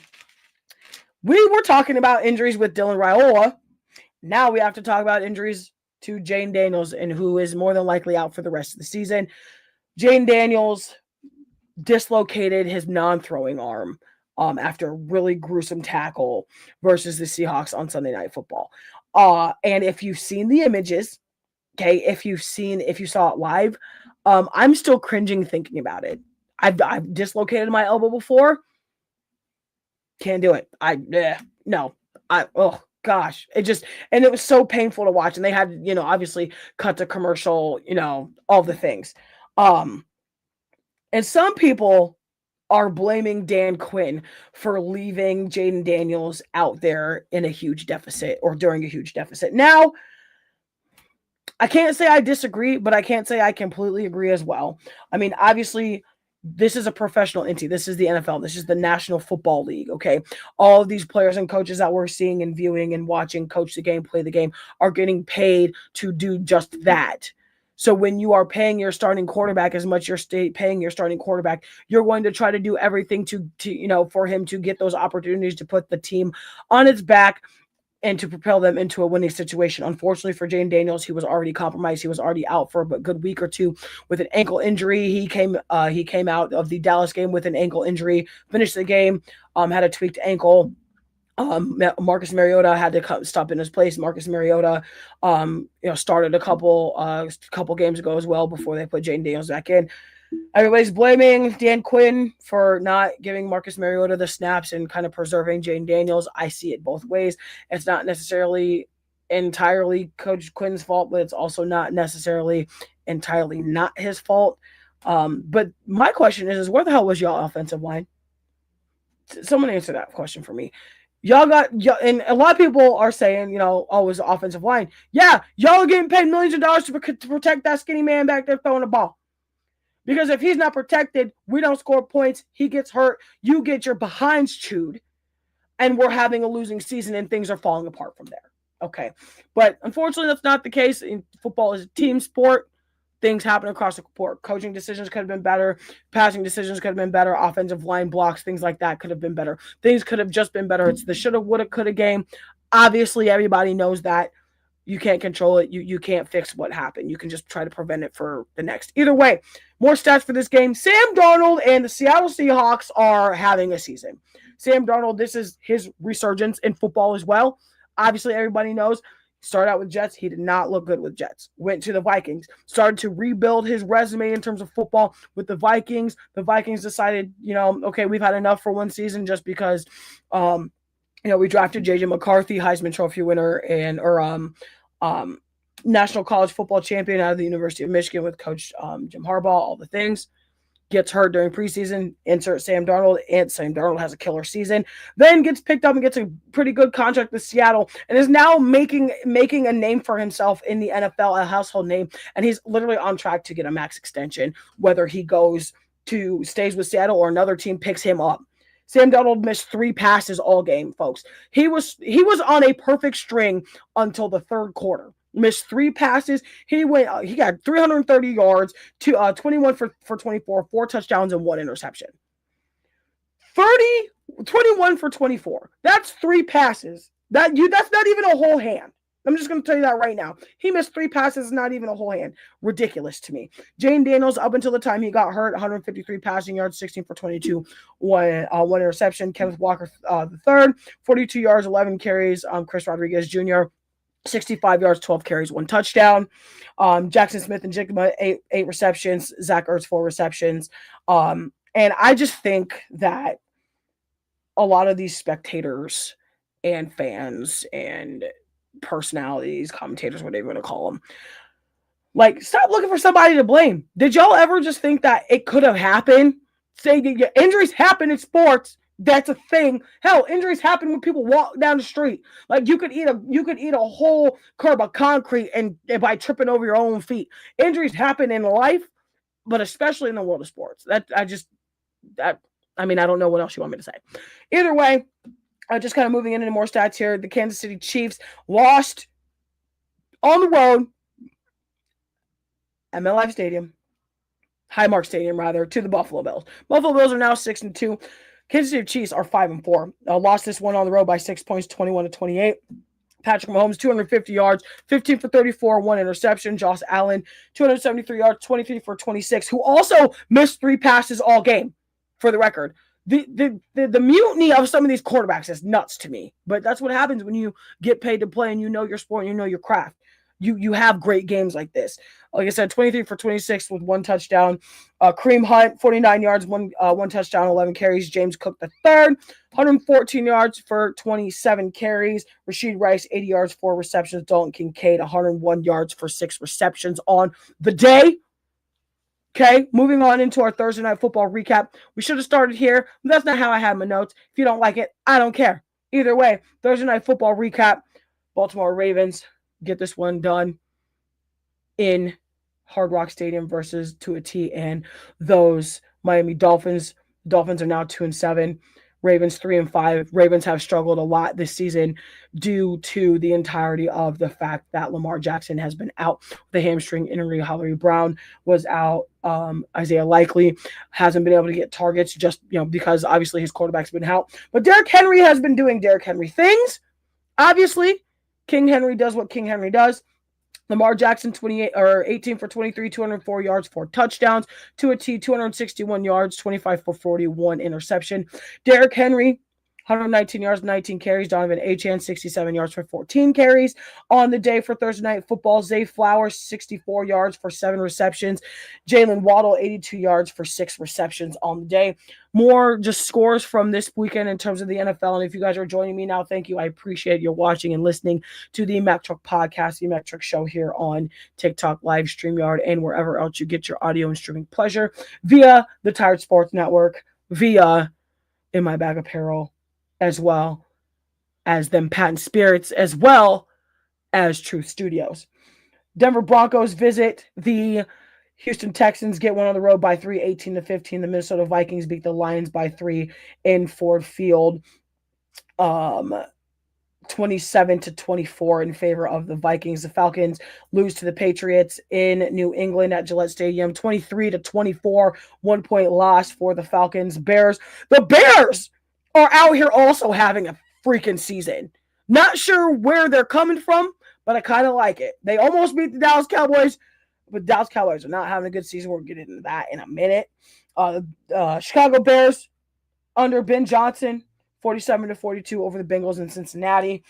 Speaker 2: We were talking about injuries with Dylan Raiola. Now we have to talk about injuries to Jayden Daniels, and who is more than likely out for the rest of the season. Jayden Daniels dislocated his non-throwing arm after a really gruesome tackle versus the Seahawks on Sunday Night Football. And if you've seen the images, okay, if you saw it live, I'm still cringing thinking about it. I've dislocated my elbow before. Can't do it. Oh gosh, and it was so painful to watch. And they had, obviously cut the commercial, all the things. And some people are blaming Dan Quinn for leaving Jayden Daniels out there in a huge deficit, or during a huge deficit. Now, I can't say I disagree, but I can't say I completely agree as well. I mean, obviously, this is a professional entity. This is the NFL. This is the National Football League. Okay. All of these players and coaches that we're seeing and viewing and watching coach the game, play the game, are getting paid to do just that. So when you are paying your starting quarterback as much you're paying your starting quarterback, you're going to try to do everything to for him to get those opportunities to put the team on its back and to propel them into a winning situation. Unfortunately for Jane Daniels, he was already compromised. He was already out for a good week or two with an ankle injury. He came out of the Dallas game with an ankle injury, finished the game, had a tweaked ankle. Marcus Mariota had to stop in his place. Marcus Mariota, started a couple games ago as well before they put Jane Daniels back in. Everybody's blaming Dan Quinn for not giving Marcus Mariota the snaps and kind of preserving Jane Daniels. I see it both ways. It's not necessarily entirely Coach Quinn's fault, but it's also not necessarily entirely not his fault. But my question is where the hell was y'all offensive line? Someone answer that question for me. Y'all, and a lot of people are saying, oh, it's offensive line. Yeah, y'all are getting paid millions of dollars to protect that skinny man back there throwing the ball. Because if he's not protected, we don't score points. He gets hurt. You get your behinds chewed. And we're having a losing season and things are falling apart from there. Okay. But unfortunately, that's not the case. Football is a team sport. Things happen across the board. Coaching decisions could have been better. Passing decisions could have been better. Offensive line blocks, things like that could have been better. Things could have just been better. It's the shoulda, woulda, coulda game. Obviously, everybody knows that. You can't control it. You can't fix what happened. You can just try to prevent it for the next. Either way, more stats for this game. Sam Darnold and the Seattle Seahawks are having a season. Sam Darnold, this is his resurgence in football as well. Obviously, everybody knows. Started out with Jets. He did not look good with Jets. Went to the Vikings. Started to rebuild his resume in terms of football with the Vikings. The Vikings decided, okay, we've had enough for one season just because we drafted J.J. McCarthy, Heisman Trophy winner, or National College Football Champion out of the University of Michigan with Coach Jim Harbaugh, all the things. Gets hurt during preseason, insert Sam Darnold, and Sam Darnold has a killer season. Then gets picked up and gets a pretty good contract with Seattle and is now making a name for himself in the NFL, a household name, and he's literally on track to get a max extension, whether he stays with Seattle or another team picks him up. Sam Darnold missed 3 passes all game, folks. He was on a perfect string until the third quarter. Missed 3 passes. He got 330 yards, 21 for 24, 4 touchdowns and 1 interception. 21 for 24. That's 3 passes. That's not even a whole hand. I'm just going to tell you that right now. He missed 3 passes, not even a whole hand. Ridiculous to me. Jane Daniels, up until the time he got hurt, 153 passing yards, 16 for 22, 1 interception. Kenneth Walker, the third, 42 yards, 11 carries. Chris Rodriguez Jr., 65 yards, 12 carries, 1 touchdown. Jackson Smith and Jigma, 8 receptions. Zach Ertz, 4 receptions. And I just think that a lot of these spectators and fans and personalities, commentators, whatever you want to call them, stop looking for somebody to blame. Did y'all ever just think that it could have happened? Say injuries happen in sports. That's a thing. Hell, injuries happen when people walk down the street. You could eat a whole curb of concrete and by tripping over your own feet. Injuries happen in life, but especially in the world of sports. I don't know what else you want me to say. Either way, just kind of moving into more stats here. The Kansas City Chiefs lost on the road at MetLife Stadium, Highmark Stadium rather, to the Buffalo Bills. Buffalo Bills are now 6-2. Kansas City Chiefs are 5-4. Lost this one on the road by 6 points, 21-28. Patrick Mahomes, 250 yards, 15 for 34, 1 interception. Josh Allen, 273 yards, 23 for 26, who also missed 3 passes all game, for the record. The mutiny of some of these quarterbacks is nuts to me. But that's what happens when you get paid to play and you know your sport and you know your craft. You have great games like this. Like I said, 23 for 26 with 1 touchdown. Kareem Hunt, 49 yards, 1 touchdown, 11 carries. James Cook the third, 114 yards for 27 carries. Rashid Rice, 80 yards, 4 receptions. Dalton Kincaid, 101 yards for 6 receptions on the day. Okay, moving on into our Thursday Night Football recap. We should have started here, but that's not how I have my notes. If you don't like it, I don't care. Either way, Thursday Night Football recap. Baltimore Ravens get this one done. in Hard Rock Stadium versus to a T and those Miami Dolphins. Dolphins are now 2-7. Ravens 3-5. Ravens have struggled a lot this season due to the entirety of the fact that Lamar Jackson has been out with a hamstring injury. Hollywood Brown was out. Isaiah Likely hasn't been able to get targets just because obviously his quarterback's been out. But Derrick Henry has been doing Derrick Henry things. Obviously, King Henry does what King Henry does. Lamar Jackson, 18 for 23, 204 yards, 4 touchdowns. To a T, 261 yards, 25 for 41 interception. Derrick Henry, 119 yards, 19 carries. Donovan Achane, 67 yards for 14 carries. On the day for Thursday Night Football, Zay Flowers, 64 yards for 7 receptions. Jalen Waddle, 82 yards for 6 receptions on the day. More just scores from this weekend in terms of the NFL. And if you guys are joining me now, thank you. I appreciate your watching and listening to the Mack Truck Podcast, the Mack Truck Show here on TikTok, Live, StreamYard, and wherever else you get your audio and streaming pleasure via the Tired Sports Network, via In My Bag Apparel, as well as them Patent Spirits, as well as Truth Studios. Denver Broncos visit the Houston Texans, get one on the road by 3, 18-15. The Minnesota Vikings beat the Lions by 3 in Ford Field, 27-24 in favor of the Vikings. The Falcons lose to the Patriots in New England at Gillette Stadium, 23-24, 1-point loss for the Falcons. The Bears are out here also having a freaking season. Not sure where they're coming from, but I kind of like it. They almost beat the Dallas Cowboys, but Dallas Cowboys are not having a good season. We'll get into that in a minute. Chicago Bears under Ben Johnson, 47-42 over the Bengals in Cincinnati.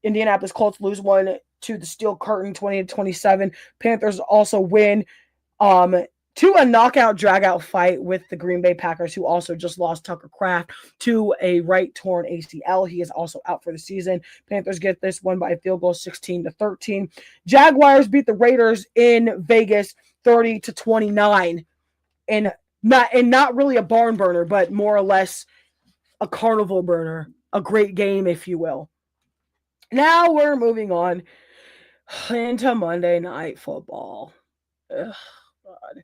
Speaker 2: Indianapolis Colts lose one to the Steel Curtain, 20-27. Panthers also win to a knockout drag-out fight with the Green Bay Packers, who also just lost Tucker Kraft to a right torn ACL. He is also out for the season. Panthers get this one by a field goal, 16-13. Jaguars beat the Raiders in Vegas, 30-29, and not really a barn burner, but more or less a carnival burner, a great game, if you will. Now we're moving on into Monday Night Football. Ugh, God.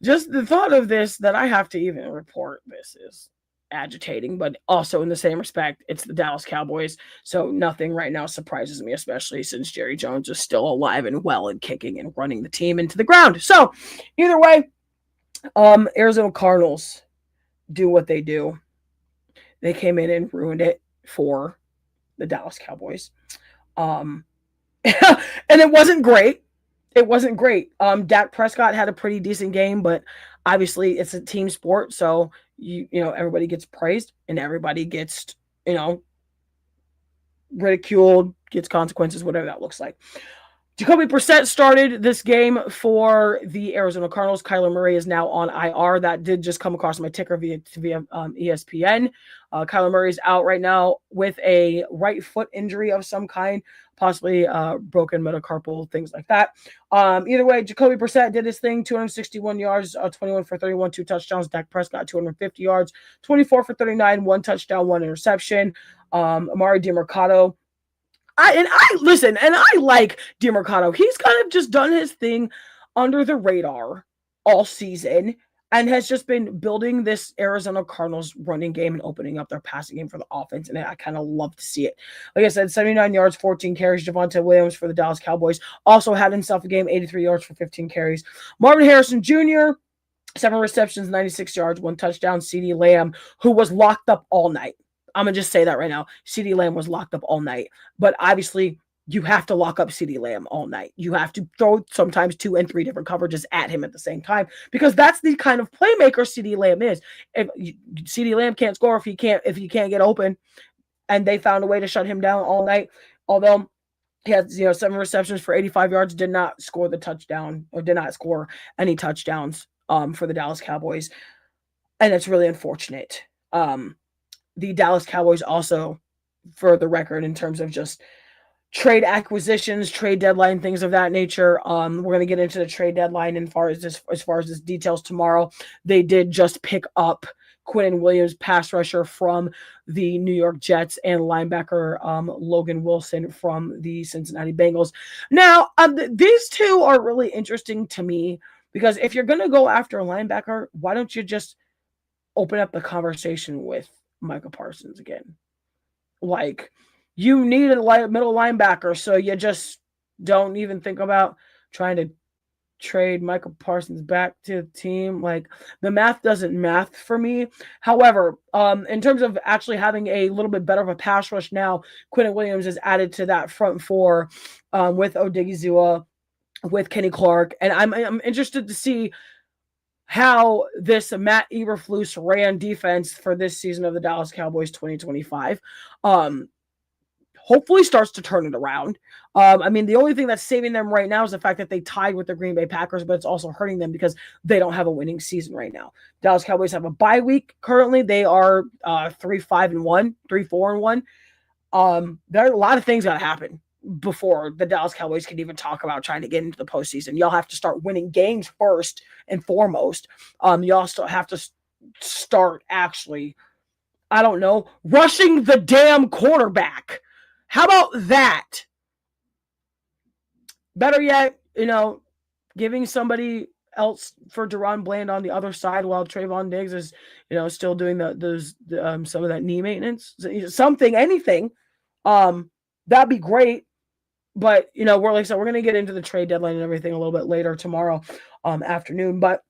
Speaker 2: Just the thought of this, that I have to even report this, is agitating, but also in the same respect, it's the Dallas Cowboys, so nothing right now surprises me, especially since Jerry Jones is still alive and well and kicking and running the team into the ground. So either way, Arizona Cardinals do what they do. They came in and ruined it for the Dallas Cowboys. And it wasn't great. It wasn't great. Dak Prescott had a pretty decent game, but obviously it's a team sport, so you know everybody gets praised and everybody gets ridiculed, gets consequences, whatever that looks like. Jacoby Brissett started this game for the Arizona Cardinals. Kyler Murray is now on IR. That did just come across my ticker via ESPN. Kyler Murray is out right now with a right foot injury of some kind, possibly broken metacarpal, things like that. Either way, Jacoby Brissett did his thing, 261 yards, 21 for 31, 2 touchdowns. Dak Prescott, 250 yards, 24 for 39, 1 touchdown, 1 interception. Amari DiMercato, I like DiMercato. He's kind of just done his thing under the radar all season and has just been building this Arizona Cardinals running game and opening up their passing game for the offense, and I kind of love to see it. Like I said, 79 yards, 14 carries. Javonte Williams for the Dallas Cowboys also had himself a game, 83 yards for 15 carries. Marvin Harrison Jr., 7 receptions, 96 yards, 1 touchdown. CeeDee Lamb, who was locked up all night. I'm going to just say that right now. CeeDee Lamb was locked up all night. But obviously, you have to lock up CeeDee Lamb all night. You have to throw sometimes 2 and 3 different coverages at him at the same time, because that's the kind of playmaker CeeDee Lamb is. If CeeDee Lamb can't score if he can't get open, and they found a way to shut him down all night. Although he had 7 receptions for 85 yards, did not score the touchdown, or did not score any touchdowns for the Dallas Cowboys, and it's really unfortunate. The Dallas Cowboys also, for the record, in terms of just trade acquisitions, trade deadline, things of that nature. We're going to get into the trade deadline as far as this details tomorrow. They did just pick up Quinn Williams, pass rusher from the New York Jets, and linebacker Logan Wilson from the Cincinnati Bengals. Now, these two are really interesting to me because if you're going to go after a linebacker, why don't you just open up the conversation with Micah Parsons again? Like, you need a middle linebacker, so you just don't even think about trying to trade Michael Parsons back to the team. Like, the math doesn't math for me. However, in terms of actually having a little bit better of a pass rush now, Quinn Williams is added to that front four with Odigizua, with Kenny Clark, and I'm interested to see how this Matt Eberflus ran defense for this season of the Dallas Cowboys 2025 hopefully starts to turn it around. I mean, the only thing that's saving them right now is the fact that they tied with the Green Bay Packers, but it's also hurting them because they don't have a winning season right now. Dallas Cowboys have a bye week currently. They are 3-5-1, 3-4-1. There are a lot of things got to happen before the Dallas Cowboys can even talk about trying to get into the postseason. Y'all have to start winning games first and foremost. Y'all still have to start actually, I don't know, rushing the damn quarterback. How about that? Better yet, giving somebody else for Deron Bland on the other side while Trayvon Diggs is, still doing some of that knee maintenance, something, anything. That'd be great. But we're going to get into the trade deadline and everything a little bit later tomorrow afternoon. But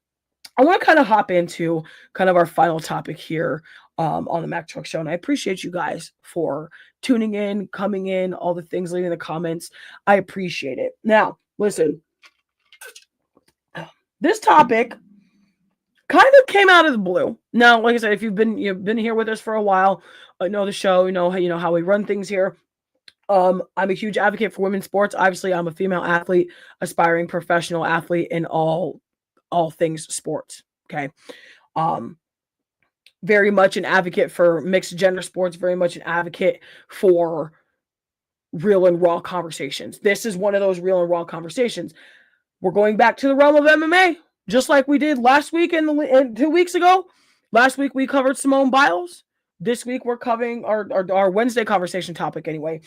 Speaker 2: I want to kind of hop into kind of our final topic here on the Mack Truck Show. And I appreciate you guys for tuning in, coming in, all the things, leaving the comments. I appreciate it. Now, listen, this topic kind of came out of the blue. Now, like I said, if you've been here with us for a while, know the show, you know how we run things here. I'm a huge advocate for women's sports. Obviously, I'm a female athlete, aspiring professional athlete in all things sports. Okay. Very much an advocate for mixed gender sports, very much an advocate for real and raw conversations. This is one of those real and raw conversations. We're going back to the realm of MMA, just like we did last week and 2 weeks ago. Last week we covered Simone Biles. This week we're covering our Wednesday conversation topic anyway.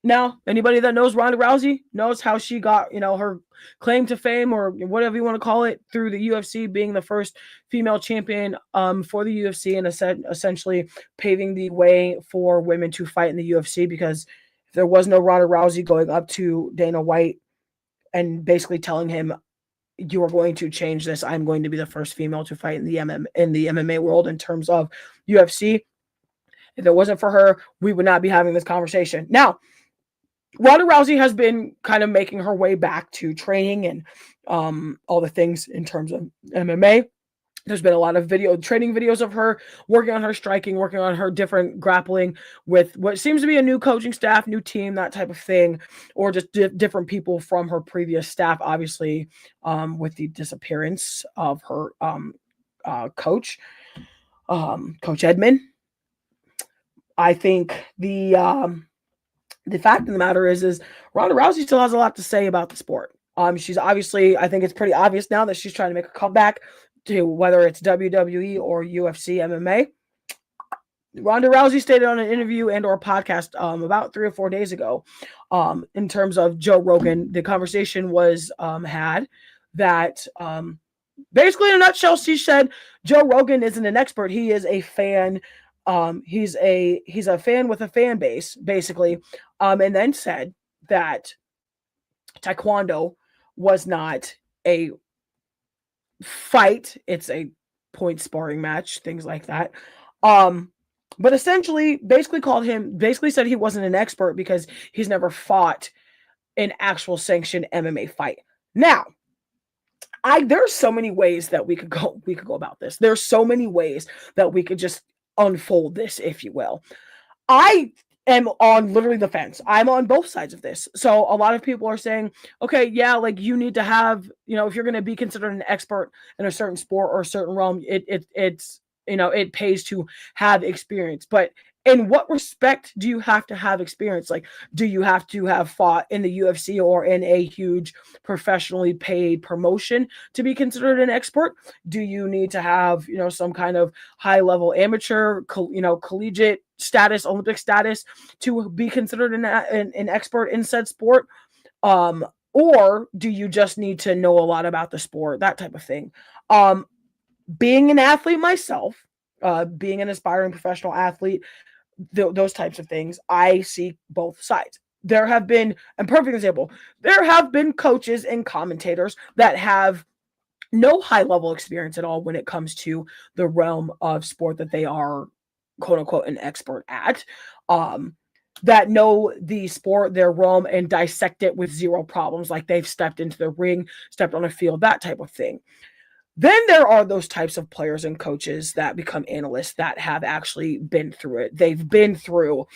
Speaker 2: Now, anybody that knows Ronda Rousey knows how she got, her claim to fame or whatever you want to call it through the UFC, being the first female champion for the UFC and essentially paving the way for women to fight in the UFC, because if there was no Ronda Rousey going up to Dana White and basically telling him, you are going to change this, I'm going to be the first female to fight in the MMA world in terms of UFC. If it wasn't for her, we would not be having this conversation. Now, Ronda Rousey has been kind of making her way back to training and all the things in terms of MMA. There's been a lot of training videos of her working on her striking, working on her different grappling with what seems to be a new coaching staff, new team, that type of thing, or just different people from her previous staff, obviously, with the disappearance of her coach, Coach Edmond. I think the fact of the matter is Ronda Rousey still has a lot to say about the sport. She's obviously, I think it's pretty obvious now that she's trying to make a comeback to whether it's WWE or UFC MMA. Ronda Rousey stated on an interview and or podcast about 3 or 4 days ago in terms of Joe Rogan. The conversation was had that basically in a nutshell, she said Joe Rogan isn't an expert. He is a fan. He's a fan with a fan base, basically, and then said that Taekwondo was not a fight, it's a point sparring match, things like that. But essentially, basically said he wasn't an expert because he's never fought an actual sanctioned MMA fight. Now, there's so many ways that we could go about this. There's so many ways that we could just unfold this, if you will. I am on literally the fence. I'm on both sides of this. So a lot of people are saying, okay, yeah, like you need to have, if you're going to be considered an expert in a certain sport or a certain realm, it's it pays to have experience. But In what respect do you have to have experience? Like, do you have to have fought in the UFC or in a huge professionally paid promotion to be considered an expert? Do you need to have, some kind of high level amateur, collegiate status, Olympic status to be considered an expert in said sport? Or do you just need to know a lot about the sport, that type of thing? Being an athlete myself, being an aspiring professional athlete, those types of things, I see both sides. There have been, a perfect example, there have been coaches and commentators that have no high level experience at all when it comes to the realm of sport that they are, quote unquote, an expert at, that know the sport, their realm, and dissect it with zero problems, like they've stepped into the ring, stepped on a field, that type of thing. Then there are those types of players and coaches that become analysts that have actually been through it. They've been through,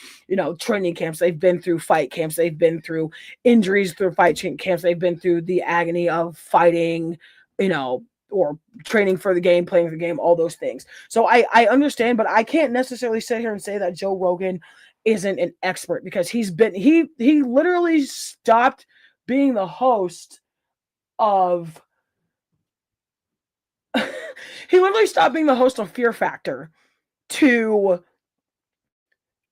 Speaker 2: training camps. They've been through fight camps. They've been through injuries through fight camps. They've been through the agony of fighting, or training for the game, playing the game, all those things. So I understand, but I can't necessarily sit here and say that Joe Rogan isn't an expert, because he literally stopped being the host of he literally stopped being the host of Fear Factor to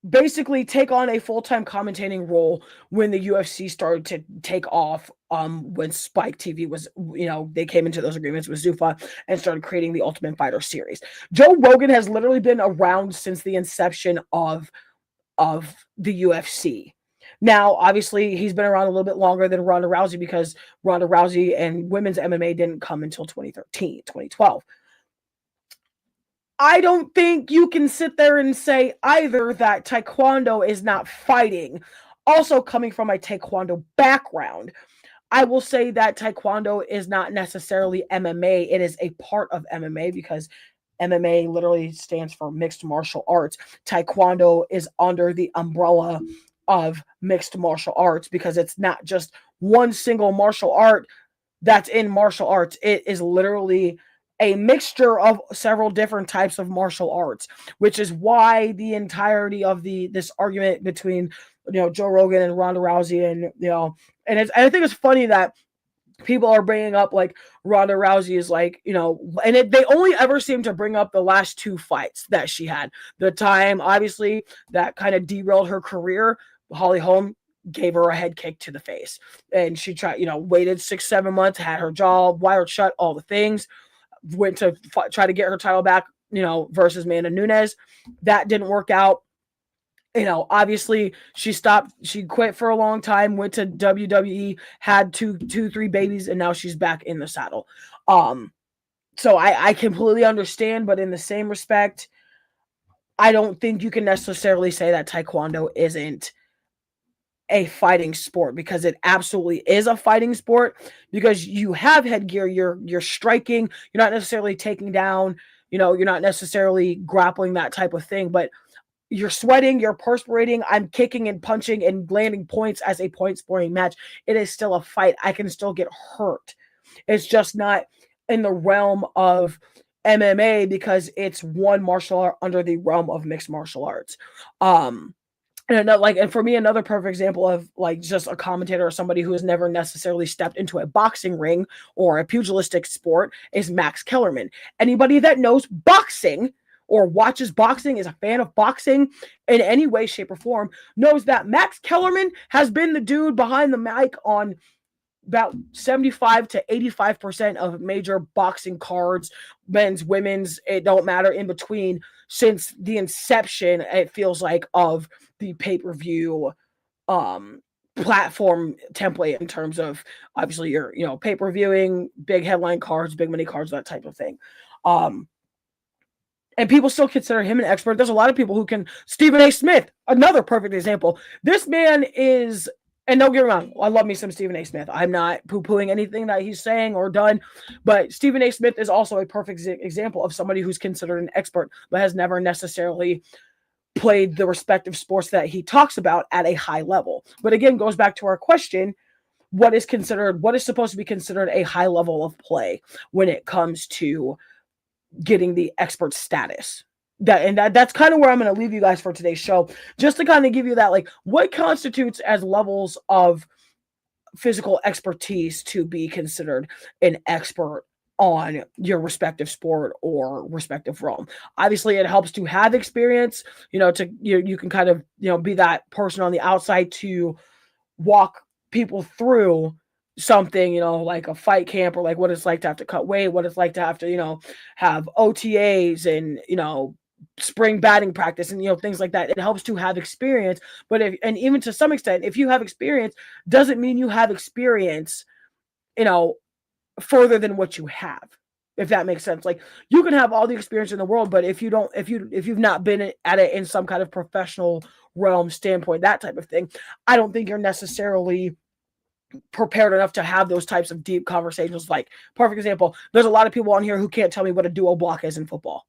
Speaker 2: basically take on a full-time commentating role when the UFC started to take off, when Spike TV was, they came into those agreements with Zuffa and started creating the Ultimate Fighter series. Joe Rogan has literally been around since the inception of the UFC. Now, obviously, he's been around a little bit longer than Ronda Rousey, because Ronda Rousey and women's MMA didn't come until 2013, 2012. I don't think you can sit there and say either that Taekwondo is not fighting. Also, coming from a Taekwondo background, I will say that Taekwondo is not necessarily MMA. It is a part of MMA, because MMA literally stands for mixed martial arts. Taekwondo is under the umbrella of mixed martial arts, because it's not just one single martial art that's in martial arts. It is literally a mixture of several different types of martial arts, which is why the entirety of this argument between, Joe Rogan and Ronda Rousey, and and I think it's funny that people are bringing up, like, Ronda Rousey is like, and they only ever seem to bring up the last two fights that she had. The time, obviously, that kind of derailed her career, Holly Holm gave her a head kick to the face, and she tried, waited 6-7 months, had her jaw wired shut, all the things, went to try to get her title back, versus Amanda Nunes. That didn't work out. Obviously she quit for a long time, went to WWE, had three babies, and now she's back in the saddle. So I completely understand, but in the same respect, I don't think you can necessarily say that Taekwondo isn't a fighting sport, because it absolutely is a fighting sport, because you have headgear, you're striking, you're not necessarily taking down, you're not necessarily grappling, that type of thing, but you're sweating, you're perspirating, I'm kicking and punching and landing points as a point scoring match. It is still a fight. I can still get hurt. It's just not in the realm of MMA, because it's one martial art under the realm of mixed martial arts. And for me, another perfect example of, like, just a commentator or somebody who has never necessarily stepped into a boxing ring or a pugilistic sport is Max Kellerman. Anybody that knows boxing or watches boxing, is a fan of boxing in any way, shape, or form, knows that Max Kellerman has been the dude behind the mic on about 75 to 85% of major boxing cards, men's, women's, it don't matter, in between, since the inception, it feels like, of the pay-per-view platform template, in terms of, obviously, your pay-per-viewing, big headline cards, big money cards, that type of thing. And people still consider him an expert. There's a lot of people who can. Stephen A. Smith, another perfect example. This man is, and don't get me wrong, I love me some Stephen A. Smith. I'm not poo-pooing anything that he's saying or done, but Stephen A. Smith is also a perfect example of somebody who's considered an expert, but has never necessarily played the respective sports that he talks about at a high level. But again, goes back to our question, what is supposed to be considered a high level of play when it comes to getting the expert status? That's kind of where I'm going to leave you guys for today's show, just to kind of give you that, like, what constitutes as levels of physical expertise to be considered an expert on your respective sport or respective realm. Obviously, it helps to have experience, to you can kind of, be that person on the outside to walk people through something, like a fight camp, or like what it's like to have to cut weight, what it's like to have to, have OTAs and, spring batting practice and, things like that. It helps to have experience. But even to some extent, if you have experience, doesn't mean you have experience, further than what you have, if that makes sense. Like, you can have all the experience in the world, but if you've not been at it in some kind of professional realm standpoint, that type of thing, I don't think you're necessarily prepared enough to have those types of deep conversations. Like, perfect example, there's a lot of people on here who can't tell me what a duo block is in football.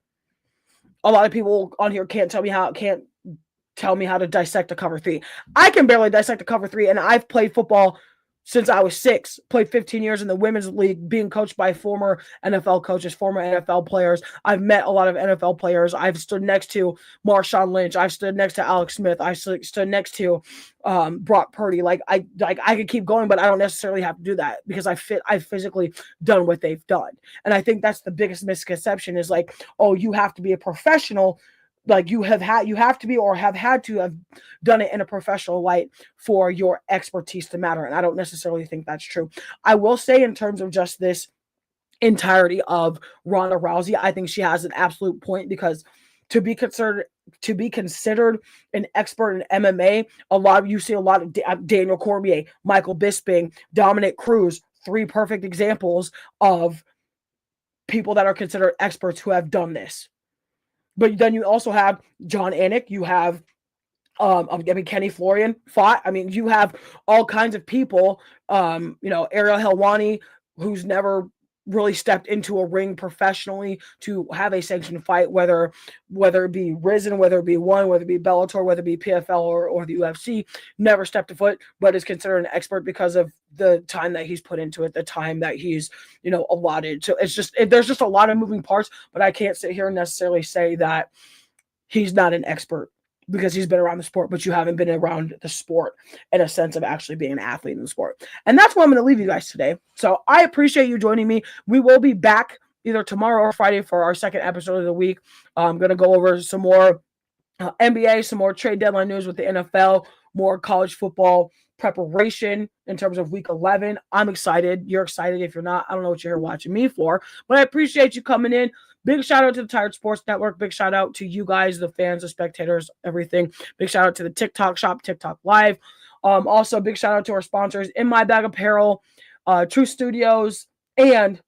Speaker 2: A lot of people on here can't tell me how to dissect a cover three. I can barely dissect a cover three, and I've played football since I was 6, played 15 years in the women's league, being coached by former NFL coaches, former NFL players. I've met a lot of NFL players. I've stood next to Marshawn Lynch. I've stood next to Alex Smith. I stood next to Brock Purdy. I could keep going, but I don't necessarily have to do that because I've physically done what they've done. And I think that's the biggest misconception is like, oh, you have to be a professional. Like, you have to be, or have had to have done it in a professional light for your expertise to matter. And I don't necessarily think that's true. I will say, in terms of just this entirety of Ronda Rousey, I think she has an absolute point, because to be considered an expert in MMA, you see a lot of Daniel Cormier, Michael Bisping, Dominic Cruz, 3 perfect examples of people that are considered experts who have done this. But then you also have John Anik. You have, Kenny Florian fought. You have all kinds of people. Ariel Helwani, who's never really stepped into a ring professionally to have a sanctioned fight, whether it be Risen, whether it be ONE, whether it be Bellator, whether it be PFL or the UFC, never stepped a foot, but is considered an expert because of the time that he's put into it, the time that he's, allotted. So there's just a lot of moving parts, but I can't sit here and necessarily say that he's not an expert because he's been around the sport, but you haven't been around the sport in a sense of actually being an athlete in the sport. And that's where I'm going to leave you guys today. So I appreciate you joining me. We will be back either tomorrow or Friday for our second episode of the week. I'm going to go over some more NBA, some more trade deadline news with the NFL, more college football preparation in terms of week 11. I'm excited. You're excited. If you're not, I don't know what you're here watching me for, but I appreciate you coming in. Big shout out to the Tired Sports Network. Big shout out to you guys, the fans, the spectators, everything. Big shout out to the TikTok shop, TikTok Live. Also, big shout out to our sponsors, In My Bag Apparel, True Studios, and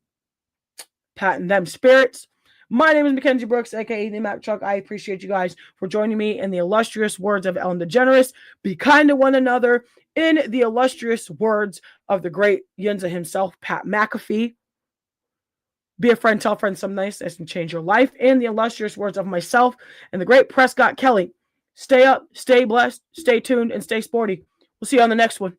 Speaker 2: Pat and Them Spirits. My name is Mackenzie Brooks, aka the Mack Truck. I appreciate you guys for joining me in the illustrious words of Ellen DeGeneres. Be kind to one another. In the illustrious words of the great Yinza himself, Pat McAfee. Be a friend, tell friends something nice and change your life. In the illustrious words of myself and the great Prescott Kelly, stay up, stay blessed, stay tuned, and stay sporty. We'll see you on the next one.